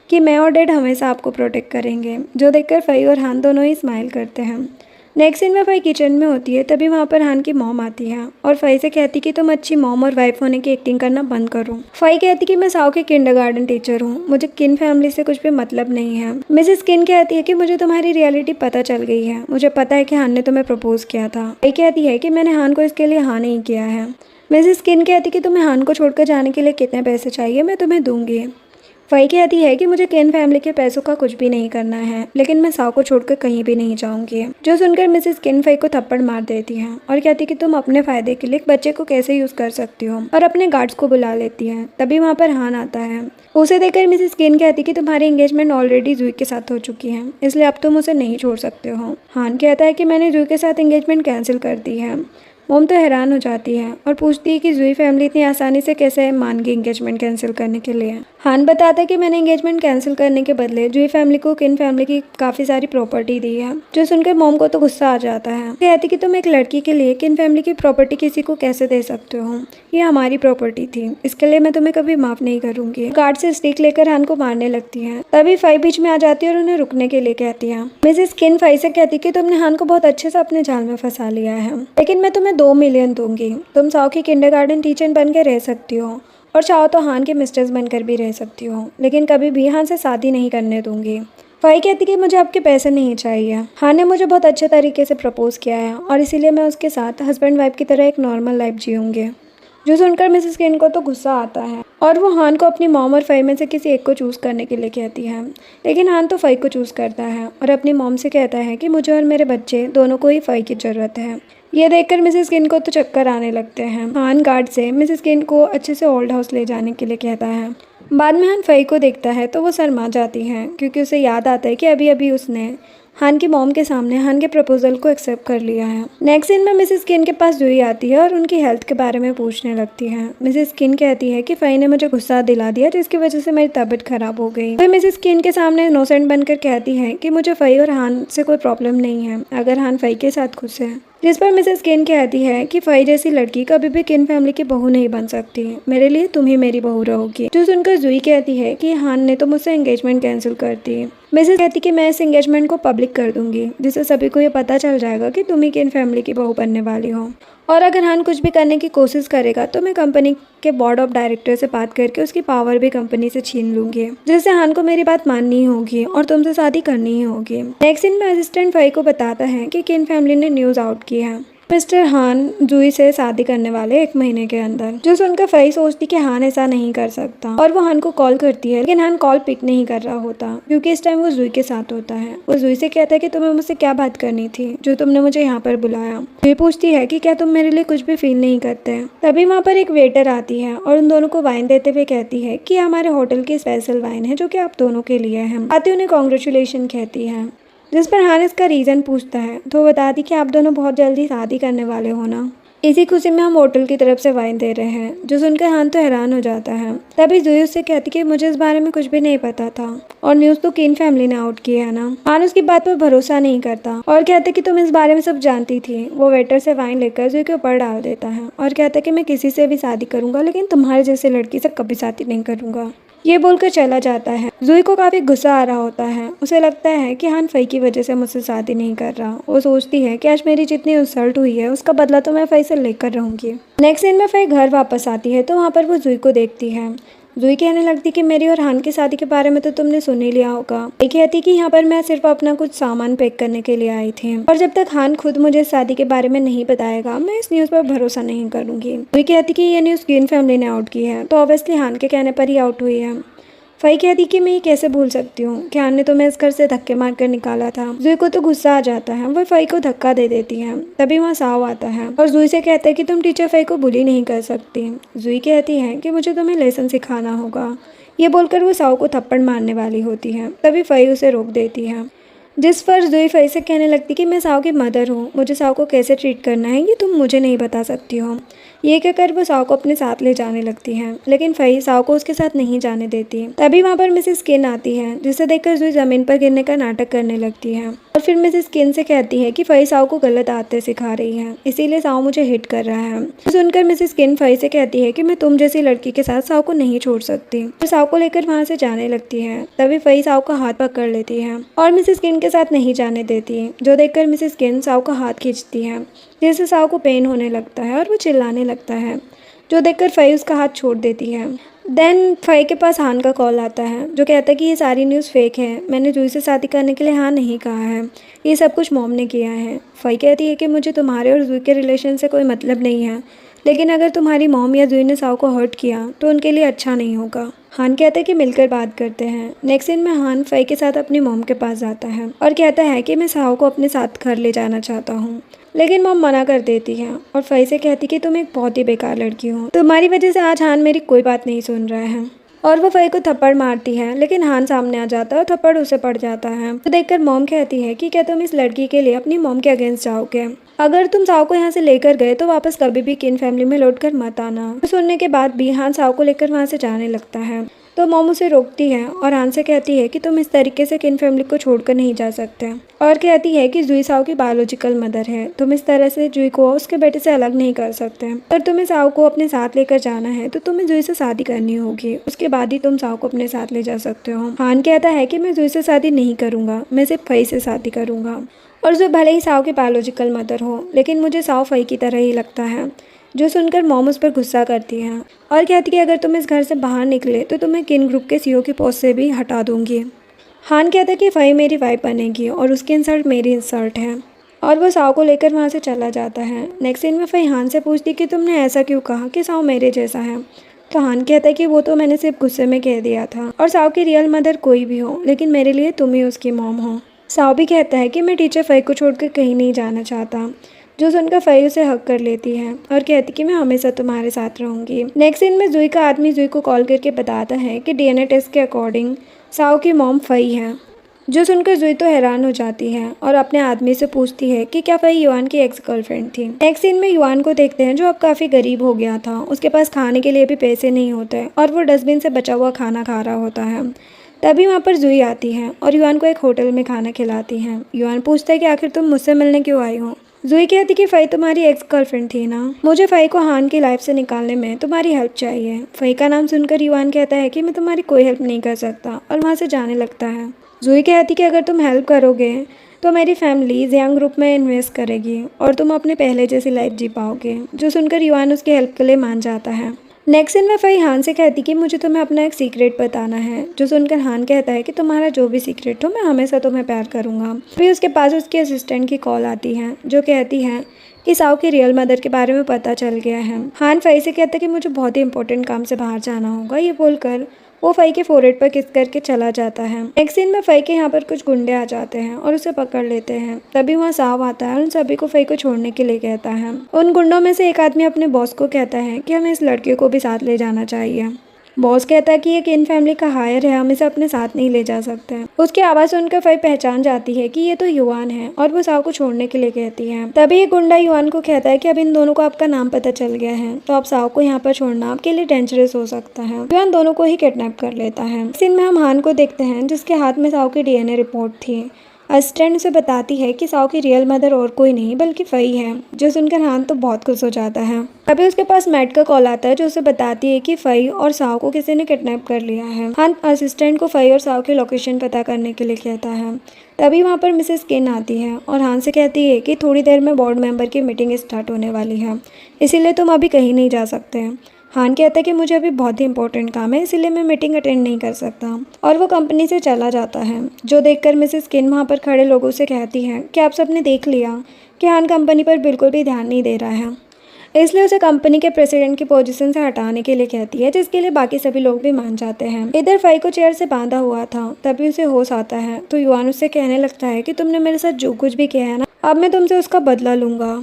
कि मैं और डैड हमेशा आपको प्रोटेक्ट करेंगे, जो देखकर फाई और हान दोनों ही स्माइल करते हैं। नेक्स्ट सीन में फाई किचन में होती है, तभी वहाँ पर हान की मॉम आती है और फाई से कहती कि तुम अच्छी मॉम और वाइफ होने की एक्टिंग करना बंद करो। फाई कहती कि मैं साओ की किंडरगार्टन टीचर हूँ, मुझे किन फैमिली से कुछ भी मतलब नहीं है। मिसेस किन कहती है कि मुझे तुम्हारी रियलिटी पता चल गई है, मुझे पता है कि हान ने तुम्हें प्रपोज किया था। फाई कहती है कि मैंने हान को इसके लिए हाँ नहीं किया है। मिसेस किन कहती कि तुम्हें हान को छोड़कर जाने के लिए कितने पैसे चाहिए, मैं तुम्हें दूंगी। फाई कहती है कि मुझे किन फैमिली के पैसों का कुछ भी नहीं करना है, लेकिन मैं साओ को छोड़कर कहीं भी नहीं जाऊंगी। जो सुनकर मिसेस किन फाई को थप्पड़ मार देती है और कहती कि तुम अपने फायदे के लिए बच्चे को कैसे यूज कर सकती हो, और अपने गार्ड्स को बुला लेती है। तभी वहाँ पर हान आता है। उसे देखकर मिसेस किन कहती कि तुम्हारी एंगेजमेंट ऑलरेडी जुई के साथ हो चुकी है, इसलिए अब तुम उसे नहीं छोड़ सकते हो। हान कहता है कि मैंने जुई के साथ एंगेजमेंट कैंसिल कर दी है। मोम तो हैरान हो जाती है और पूछती है कि जुई फैमिली इतनी आसानी से कैसे मान गई एंगेजमेंट कैंसिल करने के लिए। हान बताता है कि मैंने एंगेजमेंट कैंसिल करने के बदले जुई फैमिली को किन फैमिली की काफ़ी सारी प्रॉपर्टी दी है। जो सुनकर मोम को तो गुस्सा आ जाता है। कहती कि तुम एक लड़की के लिए किन फैमिली की प्रॉपर्टी किसी को कैसे दे सकते हो, ये हमारी प्रॉपर्टी थी, इसके लिए मैं तुम्हें कभी माफ़ नहीं करूंगी। गार्ड से स्टिक लेकर हान को मारने लगती है। तभी फाई बीच में आ जाती है और उन्हें रुकने के लिए कहती है। मिसेस किन फाई से कहती कि तुमने हान को बहुत अच्छे से अपने जाल में फंसा लिया है, लेकिन मैं तुम्हें 2 मिलियन दूंगी। तुम साओ की किंडरगार्टन टीचर बन के रह सकती हो और चाहो तो हान के मिस्ट्रेस बनकर भी रह सकती हो, लेकिन कभी भी हान से शादी नहीं करने दूंगी। फाई कहती कि मुझे आपके पैसे नहीं चाहिए। हान ने मुझे बहुत अच्छे तरीके से प्रपोज किया है और इसीलिए मैं उसके साथ हस्बैंड वाइफ की तरह एक नॉर्मल लाइफ जीऊँगी। जो सुनकर मिसेस किन को तो गुस्सा आता है और वो हान को अपनी मॉम और फाई में से किसी एक को चूज़ करने के लिए कहती है, लेकिन हान तो फाई को चूज़ करता है और अपनी मॉम से कहता है कि मुझे और मेरे बच्चे दोनों को ही फाई की ज़रूरत है। ये देखकर मिसेस किन को तो चक्कर आने लगते हैं। हान गार्ड से मिसेस किन को अच्छे से ओल्ड हाउस ले जाने के लिए कहता है। बाद में हान फाई को देखता है तो वो शर्मा जाती है, क्योंकि उसे याद आता है कि अभी अभी उसने हान की मॉम के सामने हान के प्रपोजल को एक्सेप्ट कर लिया है। नेक्स्ट सीन में मिसेस किन के पास जुई आती है और उनकी हेल्थ के बारे में पूछने लगती है। मिसेस किन कहती है कि फाई ने मुझे गुस्सा दिला दिया, जिसकी वजह से मेरी तबीयत खराब हो गई। तो मिसेस किन के सामने इनोसेंट बनकर कहती है कि मुझे फाई और हान से कोई प्रॉब्लम नहीं है, अगर हान फाई के साथ खुश है। जिस पर मिसेस किन कहती है कि फाई जैसी लड़की कभी भी किन फैमिली की बहू नहीं बन सकती, मेरे लिए तुम ही मेरी बहू रहोगी। जो सुनकर जुई कहती है कि हान ने तो मुझसे एंगेजमेंट कैंसिल कर दी। मिसेस कहती कि मैं इस एंगेजमेंट को पब्लिक कर दूंगी, जिससे सभी को ये पता चल जाएगा कि तुम ही किन फैमिली की बहू बनने वाली हो, और अगर हान कुछ भी करने की कोशिश करेगा तो मैं कंपनी के बोर्ड ऑफ डायरेक्टर से बात करके उसकी पावर भी कंपनी से छीन लूंगी, जिससे हान को मेरी बात माननी ही होगी और तुमसे शादी करनी ही होगी। नेक्स्ट सीन में असिस्टेंट फाई को बताता है कि किन फैमिली ने न्यूज़ आउट की है मिस्टर हान जुई से शादी करने वाले 1 महीने के अंदर। जो सुनकर फाई सोचती कि हान ऐसा नहीं कर सकता और वो हान को कॉल करती है, लेकिन हान कॉल पिक नहीं कर रहा होता, क्योंकि इस टाइम वो जुई के साथ होता है। वो जुई से कहता है कि तुम्हें मुझसे क्या बात करनी थी जो तुमने मुझे यहाँ पर बुलाया। जुई पूछती है कि क्या तुम मेरे लिए कुछ भी फील नहीं करते। तभी वहाँ पर एक वेटर आती है और उन दोनों को वाइन देते हुए कहती है कि हमारे होटल की स्पेशल वाइन है जो कि आप दोनों के लिए है। आती उन्हें कॉन्ग्रेचुलेशन कहती है, जिस पर हान इसका रीज़न पूछता है तो बताती कि आप दोनों बहुत जल्दी शादी करने वाले हो ना, इसी खुशी में हम होटल की तरफ से वाइन दे रहे हैं। जो सुनकर हान तो हैरान हो जाता है। तभी जुई उससे कहती कि मुझे इस बारे में कुछ भी नहीं पता था और न्यूज़ तो किन फैमिली ने आउट किया है ना। हान उसकी बात पर भरोसा नहीं करता और कहते कि तुम इस बारे में सब जानती थी। वो वेटर से वाइन लेकर जुई के ऊपर डाल देता है और कहता कि मैं किसी से भी शादी करूंगा, लेकिन तुम्हारे जैसे लड़की से कभी शादी नहीं करूंगा। ये बोलकर चला जाता है। जुई को काफ़ी गुस्सा आ रहा होता है। उसे लगता है कि हान फाई की वजह से मुझसे शादी नहीं कर रहा। वो सोचती है कि आज मेरी जितनी इंसल्ट हुई है उसका बदला तो मैं फाई से लेकर रहूँगी। नेक्स्ट सीन में फाई घर वापस आती है तो वहाँ पर वो जुई को देखती है। जुई कहने लगती कि मेरी और हान की शादी के बारे में तो तुमने सुन ही लिया होगा। ये कहती कि यहाँ पर मैं सिर्फ अपना कुछ सामान पैक करने के लिए आई थी और जब तक हान खुद मुझे शादी के बारे में नहीं बताएगा मैं इस न्यूज़ पर भरोसा नहीं करूँगी। जुई कहती कि ये न्यूज़ किन फैमिली ने आउट की है, तो ऑब्वियसली हान के कहने पर ही आउट हुई है। फाई कहती कि मैं ये कैसे भूल सकती हूँ कि हान ने तुम्हें इस घर से धक्के मार कर निकाला था। जुई को तो गुस्सा आ जाता है, वो फाई को धक्का दे देती है। तभी वहाँ साओ आता है और जुई से कहता है कि तुम टीचर फाई को बुली नहीं कर सकती। जुई कहती है कि मुझे तुम्हें लेसन सिखाना होगा। ये बोलकर वो साओ को थप्पड़ मारने वाली होती है, तभी फाई उसे रोक देती है। जिस पर जुई फई से कहने लगती कि मैं साओ की मदर हूँ, मुझे साओ को कैसे ट्रीट करना है ये तुम मुझे नहीं बता सकती हो। ये कहकर वो साओ को अपने साथ ले जाने लगती है, लेकिन फई साओ को उसके साथ नहीं जाने देती। तभी वहाँ पर मिसेस किन आती है, जिसे देखकर जुई जमीन पर गिरने का नाटक करने लगती है और फिर मिसेस किन से कहती है कि फई साओ को गलत आदतें सिखा रही है, इसीलिए साओ मुझे हिट कर रहा है। सुनकर मिसेस किन फई से कहती है कि मैं तुम जैसी लड़की के साथ साओ को नहीं छोड़ सकती, तो साओ को लेकर वहाँ से जाने लगती है। तभी फई साओ का हाथ पकड़ लेती है और मिसेस किन के साथ नहीं जाने देती, जो देखकर मिसेस किन साओ का हाथ खींचती है, जिससे साओ को पेन होने लगता है और वो चिल्लाने लगता है, जो देखकर फई उसका हाथ छोड़ देती है। देन फई के पास हान का कॉल आता है, जो कहता है कि ये सारी न्यूज़ फेक है, मैंने जुई से शादी करने के लिए हाँ नहीं कहा है, ये सब कुछ मॉम ने किया है। फई कहती है कि मुझे तुम्हारे और जुई के रिलेशन से कोई मतलब नहीं है, लेकिन अगर तुम्हारी मॉम या जुई ने साओ को हर्ट किया तो उनके लिए अच्छा नहीं होगा। हान कहता है कि मिलकर बात करते हैं। नेक्स्ट सीन में हान फई के साथ अपनी मॉम के पास जाता है और कहता है कि मैं साओ को अपने साथ घर ले जाना चाहता हूँ, लेकिन मॉम मना कर देती है और फई से कहती कि तुम एक बहुत ही बेकार लड़की हो, तुम्हारी वजह से आज हान मेरी कोई बात नहीं सुन रहा है। और वो फई को थप्पड़ मारती है, लेकिन हान सामने आ जाता है और थप्पड़ उसे पड़ जाता है। तो देखकर मॉम कहती है कि क्या तुम इस लड़की के लिए अपनी मॉम के अगेंस्ट जाओगे? अगर तुम साओ को यहाँ से लेकर गए तो वापस कभी भी किन फैमिली में लौट कर मत आना। तो सुनने के बाद भी हान साओ को लेकर वहाँ से जाने लगता है, तो मॉम उसे रोकती है और हान से कहती है कि तुम इस तरीके से किन फैमिली को छोड़कर नहीं जा सकते, और कहती है कि जुई साओ की बायोलॉजिकल मदर है, तुम इस तरह से जुई को उसके बेटे से अलग नहीं कर सकते। अगर तुम्हें साओ को अपने साथ लेकर जाना है तो तुम्हें जुई से शादी करनी होगी, उसके बाद ही तुम साओ को अपने साथ ले जा सकते हो। हान कहता है कि मैं जुई से शादी नहीं करूँगा, मैं सिर्फ फई से शादी करूँगा, और जो भले ही साओ की बायोलॉजिकल मदर हो, लेकिन मुझे साओ फई की तरह ही लगता है। जो सुनकर मॉम उस पर गुस्सा करती हैं और कहती है कि अगर तुम इस घर से बाहर निकले तो तुम्हें किन ग्रुप के सीईओ की पोस्ट से भी हटा दूंगी। हान कहता है कि फई मेरी वाइफ बनेगी और उसकी इंसल्ट मेरी इंसल्ट है, और वो साओ को लेकर वहाँ से चला जाता है। नेक्स्ट सीन में फई हान से पूछती कि तुमने ऐसा क्यों कहा कि साओ मेरे जैसा है। तो हान कहता है कि वो तो मैंने सिर्फ गुस्से में कह दिया था, और साओ की रियल मदर कोई भी हो, लेकिन मेरे लिए तुम ही उसकी मॉम हो। साओ भी कहता है कि मैं टीचर फई को छोड़कर कहीं नहीं जाना चाहता, जो सुनकर फई उसे हक कर लेती है और कहती कि मैं हमेशा तुम्हारे साथ रहूंगी। नेक्स्ट सीन में जुई का आदमी जुई को कॉल करके बताता है कि डीएनए टेस्ट के अकॉर्डिंग साओ की मॉम फई है। जो सुनकर जुई तो हैरान हो जाती है और अपने आदमी से पूछती है कि क्या फई युआन की एक्स गर्लफ्रेंड थी। नेक्स्ट सीन में युआन को देखते हैं, जो अब काफ़ी गरीब हो गया था, उसके पास खाने के लिए भी पैसे नहीं होते और वो डस्टबिन से बचा हुआ खाना खा रहा होता है। तभी वहाँ पर जुई आती है और युआन को एक होटल में खाना खिलाती है। युआन पूछता है कि आखिर तुम मुझसे मिलने क्यों आई हो। जुई कहती कि फई तुम्हारी एक्स गर्लफ्रेंड थी ना, मुझे फई को हान की लाइफ से निकालने में तुम्हारी हेल्प चाहिए। फई का नाम सुनकर युआन कहता है कि मैं तुम्हारी कोई हेल्प नहीं कर सकता, और वहाँ से जाने लगता है। जुई कहती कि अगर तुम हेल्प करोगे तो मेरी फैमिली जियांग ग्रुप में इन्वेस्ट करेगी और तुम अपने पहले जैसी लाइफ जी पाओगे। जो सुनकर युआन उसकी हेल्प के लिए मान जाता है। नेक्स्ट सीन में फई हान से कहती कि मुझे तुम्हें अपना एक सीक्रेट बताना है। जो सुनकर हान कहता है कि तुम्हारा जो भी सीक्रेट हो, मैं हमेशा तुम्हें प्यार करूंगा। फिर उसके पास उसके असिस्टेंट की कॉल आती है, जो कहती है कि साओ की रियल मदर के बारे में पता चल गया है। हान फई से कहता है कि मुझे बहुत ही इंपॉर्टेंट काम से बाहर जाना होगा। ये बोलकर वो फई के फोरहेड पर किस करके चला जाता है। नेक्स्ट सीन में फई के यहाँ पर कुछ गुंडे आ जाते हैं और उसे पकड़ लेते हैं। तभी वहाँ साव आता है और उन सभी को फई को छोड़ने के लिए कहता है। उन गुंडों में से एक आदमी अपने बॉस को कहता है कि हमें इस लड़के को भी साथ ले जाना चाहिए। बॉस कहता है कि ये किन फैमिली का हायर है, हम इसे अपने साथ नहीं ले जा सकते। उसकी आवाज़ सुनकर फई पहचान जाती है कि ये तो युआन है और वो साव को छोड़ने के लिए कहती है। तभी ये गुंडा युआन को कहता है कि अब इन दोनों को आपका नाम पता चल गया है, तो आप साव को यहाँ पर छोड़ना आपके लिए डेंजरस हो सकता है। युआन दोनों को ही किडनैप कर लेता है। इस सीन में हम हान को देखते हैं, जिसके हाथ में साव की डीएनए रिपोर्ट थी। असिस्टेंट उसे बताती है कि साओ की रियल मदर और कोई नहीं बल्कि फई है। जो सुनकर हान तो बहुत खुश हो जाता है। अभी उसके पास मैट का कॉल आता है, जो उसे बताती है कि फई और साओ को किसी ने किडनैप कर लिया है। हान असिस्टेंट को फई और साओ की लोकेशन पता करने के लिए कहता है। तभी वहाँ पर मिसेस किन आती है और हान से कहती है कि थोड़ी देर में बोर्ड मेंबर की मीटिंग स्टार्ट होने वाली है, इसीलिए तुम अभी कहीं नहीं जा सकते। हान कहता है कि मुझे अभी बहुत ही इंपॉर्टेंट काम है, इसीलिए मैं मीटिंग अटेंड नहीं कर सकता, और वो कंपनी से चला जाता है। जो देखकर मिसेस किन वहाँ पर खड़े लोगों से कहती है कि आप सबने देख लिया कि हान कंपनी पर बिल्कुल भी ध्यान नहीं दे रहा है, इसलिए उसे कंपनी के प्रेसिडेंट की पोजीशन से हटाने के लिए कहती है, जिसके लिए बाकी सभी लोग भी मान जाते हैं। इधर फई को चेयर से बांधा हुआ था, तभी उसे होश आता है तो युआन उससे कहने लगता है कि तुमने मेरे साथ जो कुछ भी किया है ना, अब मैं तुमसे उसका बदला लूँगा।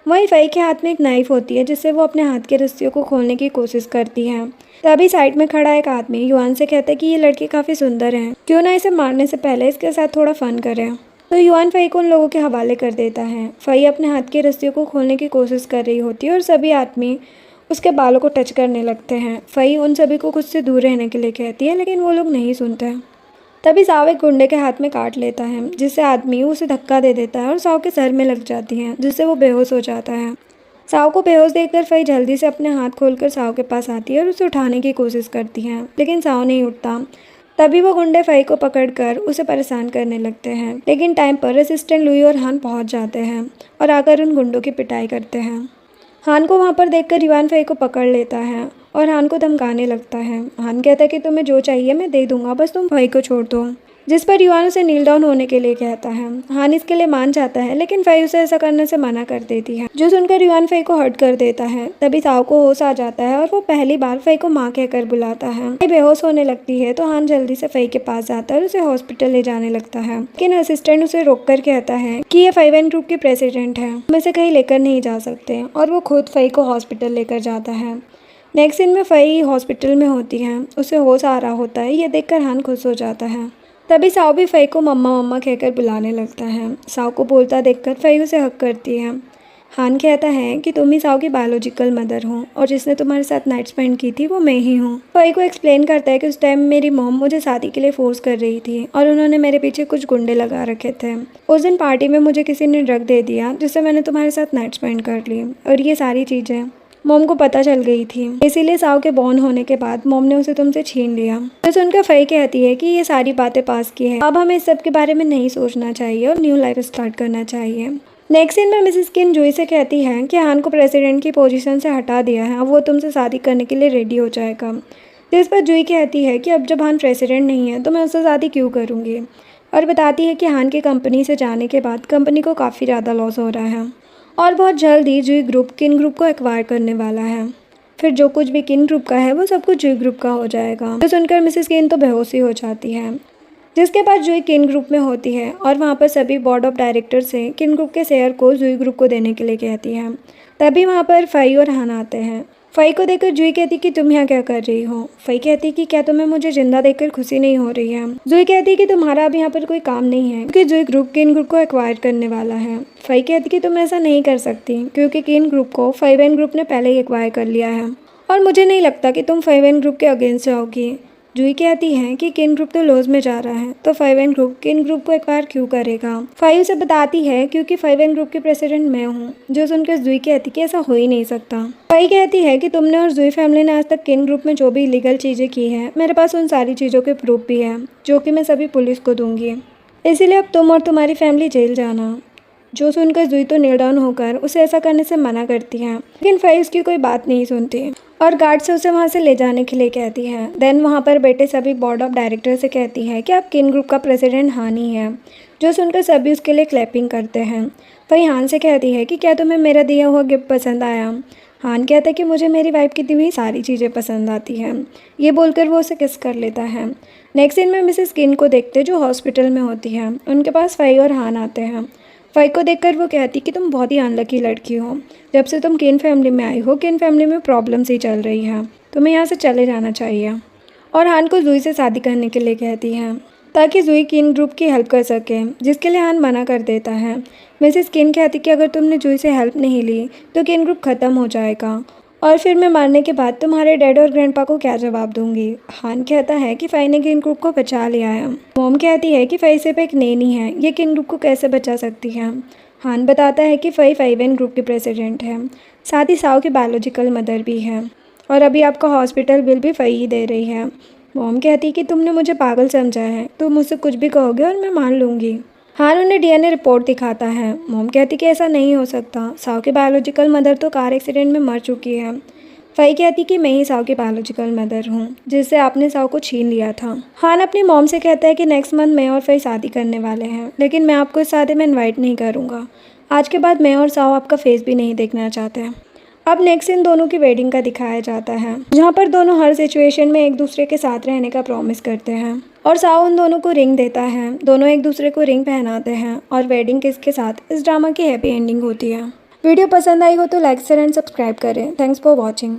वहीं फई के हाथ में एक नाइफ होती है, जिससे वो अपने हाथ के रस्सियों को खोलने की कोशिश करती है। तभी साइड में खड़ा एक आदमी युआन से कहता है कि ये लड़की काफ़ी सुंदर है, क्यों ना इसे मारने से पहले इसके साथ थोड़ा फन करें। तो युआन फई को उन लोगों के हवाले कर देता है। फई अपने हाथ की रस्सियों को खोलने की कोशिश कर रही होती है और सभी आदमी उसके बालों को टच करने लगते हैं। फई उन सभी को खुद से दूर रहने के लिए कहती है, लेकिन वो लोग नहीं सुनते। तभी साव एक गुंडे के हाथ में काट लेता है, जिससे आदमी उसे धक्का दे देता है और साव के सर में लग जाती है, जिससे वो बेहोश हो जाता है। साव को बेहोश देखकर फई जल्दी से अपने हाथ खोलकर साव के पास आती है और उसे उठाने की कोशिश करती है, लेकिन साव नहीं उठता। तभी वो गुंडे फई को पकड़कर उसे परेशान करने लगते हैं, लेकिन टाइम पर असिस्टेंट लुई और हान पहुंच जाते हैं और आकर उन गुंडों की पिटाई करते हैं। हान को वहां पर देखकर युआन फई को पकड़ लेता है और हान को धमकाने लगता है। हान कहता है कि तुम्हें जो चाहिए मैं दे दूंगा, बस तुम फई को छोड़ दो। जिस पर युआन उसे नील डाउन होने के लिए कहता है। हान इसके लिए मान जाता है, लेकिन फई उसे ऐसा करने से मना कर देती है, जो सुनकर युआन फई को हर्ट कर देता है। तभी साव को होश आ जाता है और वो पहली बार फई को माँ कहकर बुलाता है। फई बेहोश होने लगती है तो हान जल्दी से फई के पास जाता है और उसे हॉस्पिटल ले जाने लगता है, लेकिन असिस्टेंट उसे रोक कर कहता है कि ये 5N ग्रुप की प्रेसिडेंट है, हम इसे कहीं लेकर नहीं जा सकते, और वो खुद फई को हॉस्पिटल लेकर जाता है। नेक्स्ट सीन में फई हॉस्पिटल में होती है, उसे होश आ रहा होता है। ये देखकर हान खुश हो जाता है। तभी साव भी फई को मम्मा मम्मा कहकर बुलाने लगता है। साव को बोलता देखकर फई उसे हक करती है। हान कहता है कि तुम ही साव की बायोलॉजिकल मदर हो और जिसने तुम्हारे साथ नाइट स्पेंड की थी वो मैं ही हूँ। फई को एक्सप्लेन करता है कि उस टाइम मेरी मॉम मुझे शादी के लिए फोर्स कर रही थी और उन्होंने मेरे पीछे कुछ गुंडे लगा रखे थे। उस दिन पार्टी में मुझे किसी ने ड्रग दे दिया, जिससे मैंने तुम्हारे साथ नाइट स्पेंड कर ली, और ये सारी चीज़ें मॉम को पता चल गई थी, इसीलिए साव के बॉर्न होने के बाद मॉम ने उसे तुमसे छीन लिया। तो सुनकर फई कहती है कि ये सारी बातें पास की है, अब हमें इस सब के बारे में नहीं सोचना चाहिए और न्यू लाइफ स्टार्ट करना चाहिए। नेक्स्ट सीन में मिसेस किन जूही से कहती है कि हान को प्रेसिडेंट की पोजीशन से हटा दिया है, अब वो तुमसे शादी करने के लिए रेडी हो जाएगा। जिस पर जूही कहती है कि अब जब हान प्रेसिडेंट नहीं है तो मैं उससे शादी क्यों करूँगी, और बताती है कि हान के कंपनी से जाने के बाद कंपनी को काफ़ी ज़्यादा लॉस हो रहा है और बहुत जल्द ही जूही ग्रुप किन ग्रुप को एक्वायर करने वाला है। फिर जो कुछ भी किन ग्रुप का है वो सब कुछ जूही ग्रुप का हो जाएगा। तो सुनकर मिसेस किन तो बेहोशी हो जाती है, जिसके बाद जूही किन ग्रुप में होती है और वहाँ पर सभी बोर्ड ऑफ डायरेक्टर से किन ग्रुप के शेयर को जूही ग्रुप को देने के लिए कहती है। तभी वहाँ पर फई और हान आते हैं। फई को देखकर जूही कहती कि तुम यहाँ क्या कर रही हो। फई कहती कि क्या तुम्हें मुझे जिंदा देखकर खुशी नहीं हो रही है। जूही कहती कि तुम्हारा अब यहाँ पर कोई काम नहीं है, क्योंकि जूही ग्रुप किन ग्रुप को एक्वायर करने वाला है। फई कहती कि तुम ऐसा नहीं कर सकती, क्योंकि किन ग्रुप को 5N ग्रुप ने पहले ही एक्वायर कर लिया है और मुझे नहीं लगता कि तुम 5N ग्रुप के अगेंस्ट जाओगी। जूही कहती है कि किन ग्रुप तो लॉस में जा रहा है, तो 5N ग्रुप किन ग्रुप को एक्वायर क्यों करेगा। फई उसे बताती है क्योंकि 5N ग्रुप की प्रेसिडेंट मैं हूँ, जो सुनकर जूही कहती कि ऐसा हो ही नहीं सकता। फई कहती है कि तुमने और जूही फैमिली ने आज तक किन ग्रुप में जो भी इलीगल चीज़ें की हैं, मेरे पास उन सारी चीज़ों के प्रूफ भी है, जो कि मैं सभी पुलिस को दूंगी, इसीलिए अब तुम और तुम्हारी फैमिली जेल जाना। जो सुनकर जूही तो नील डाउन होकर उसे ऐसा करने से मना करती है, लेकिन फई उसकी कोई बात नहीं सुनती और गार्ड से उसे वहाँ से ले जाने के लिए कहती है। देन वहाँ पर बैठे सभी बोर्ड ऑफ डायरेक्टर से कहती है कि अब किन ग्रुप का प्रेसिडेंट हान ही है, जो सुनकर सभी उसके लिए क्लैपिंग करते हैं। वही हान से कहती है कि क्या तुम्हें मेरा दिया हुआ गिफ्ट पसंद आया। हान कहता है कि मुझे मेरी वाइफ की दी हुई सारी चीज़ें पसंद आती हैं। ये बोलकर वो उसे किस कर लेता है। नेक्स्ट सीन में मिसेस किन को देखते जो हॉस्पिटल में होती है। उनके पास फई और हान आते हैं। फई को देखकर वो कहती कि तुम बहुत ही अनलकी लड़की हो, जब से तुम किन फैमिली में आई हो किन फैमिली में प्रॉब्लम्स ही चल रही है, तुम्हें यहाँ से चले जाना चाहिए। और हान को जूही से शादी करने के लिए कहती है ताकि जूही किन ग्रुप की हेल्प कर सके, जिसके लिए हान मना कर देता है। मिसेस किन कहती कि अगर तुमने जूही से हेल्प नहीं ली तो किन ग्रुप ख़त्म हो जाएगा और फिर मैं मारने के बाद तुम्हारे डैड और ग्रैंडपा को क्या जवाब दूंगी। हान कहता है कि फई ने किन ग्रुप को बचा लिया है। मॉम कहती है कि फई सिर्फ एक नेनी है, ये किन ग्रुप को कैसे बचा सकती है। हान बताता है कि फई 5N ग्रुप की प्रेसिडेंट है, साथ ही साव की बायोलॉजिकल मदर भी है और अभी आपका हॉस्पिटल बिल भी फई ही दे रही है। मॉम कहती है कि तुमने मुझे पागल समझा है, तुम मुझसे कुछ भी कहोगे और मैं मान लूँगी। हान उन्हें DNA रिपोर्ट दिखाता है। मॉम कहती कि ऐसा नहीं हो सकता, साव की बायोलॉजिकल मदर तो कार एक्सीडेंट में मर चुकी है। फई कहती कि मैं ही साव की बायोलॉजिकल मदर हूँ, जिससे आपने साव को छीन लिया था। हान अपनी मॉम से कहता है कि नेक्स्ट मंथ मैं और फई शादी करने वाले हैं, लेकिन मैं आपको इस शादी में इन्वाइट नहीं करूँगा। आज के बाद मैं और साव आपका फेस भी नहीं देखना चाहते। अब नेक्स्ट इन दोनों की वेडिंग का दिखाया जाता है, जहाँ पर दोनों हर सिचुएशन में एक दूसरे के साथ रहने का प्रॉमिस करते हैं और साव उन दोनों को रिंग देता है। दोनों एक दूसरे को रिंग पहनाते हैं और वेडिंग किस के साथ इस ड्रामा की हैप्पी एंडिंग होती है। वीडियो पसंद आई हो तो लाइक शेयर एंड सब्सक्राइब करें। Thanks for watching.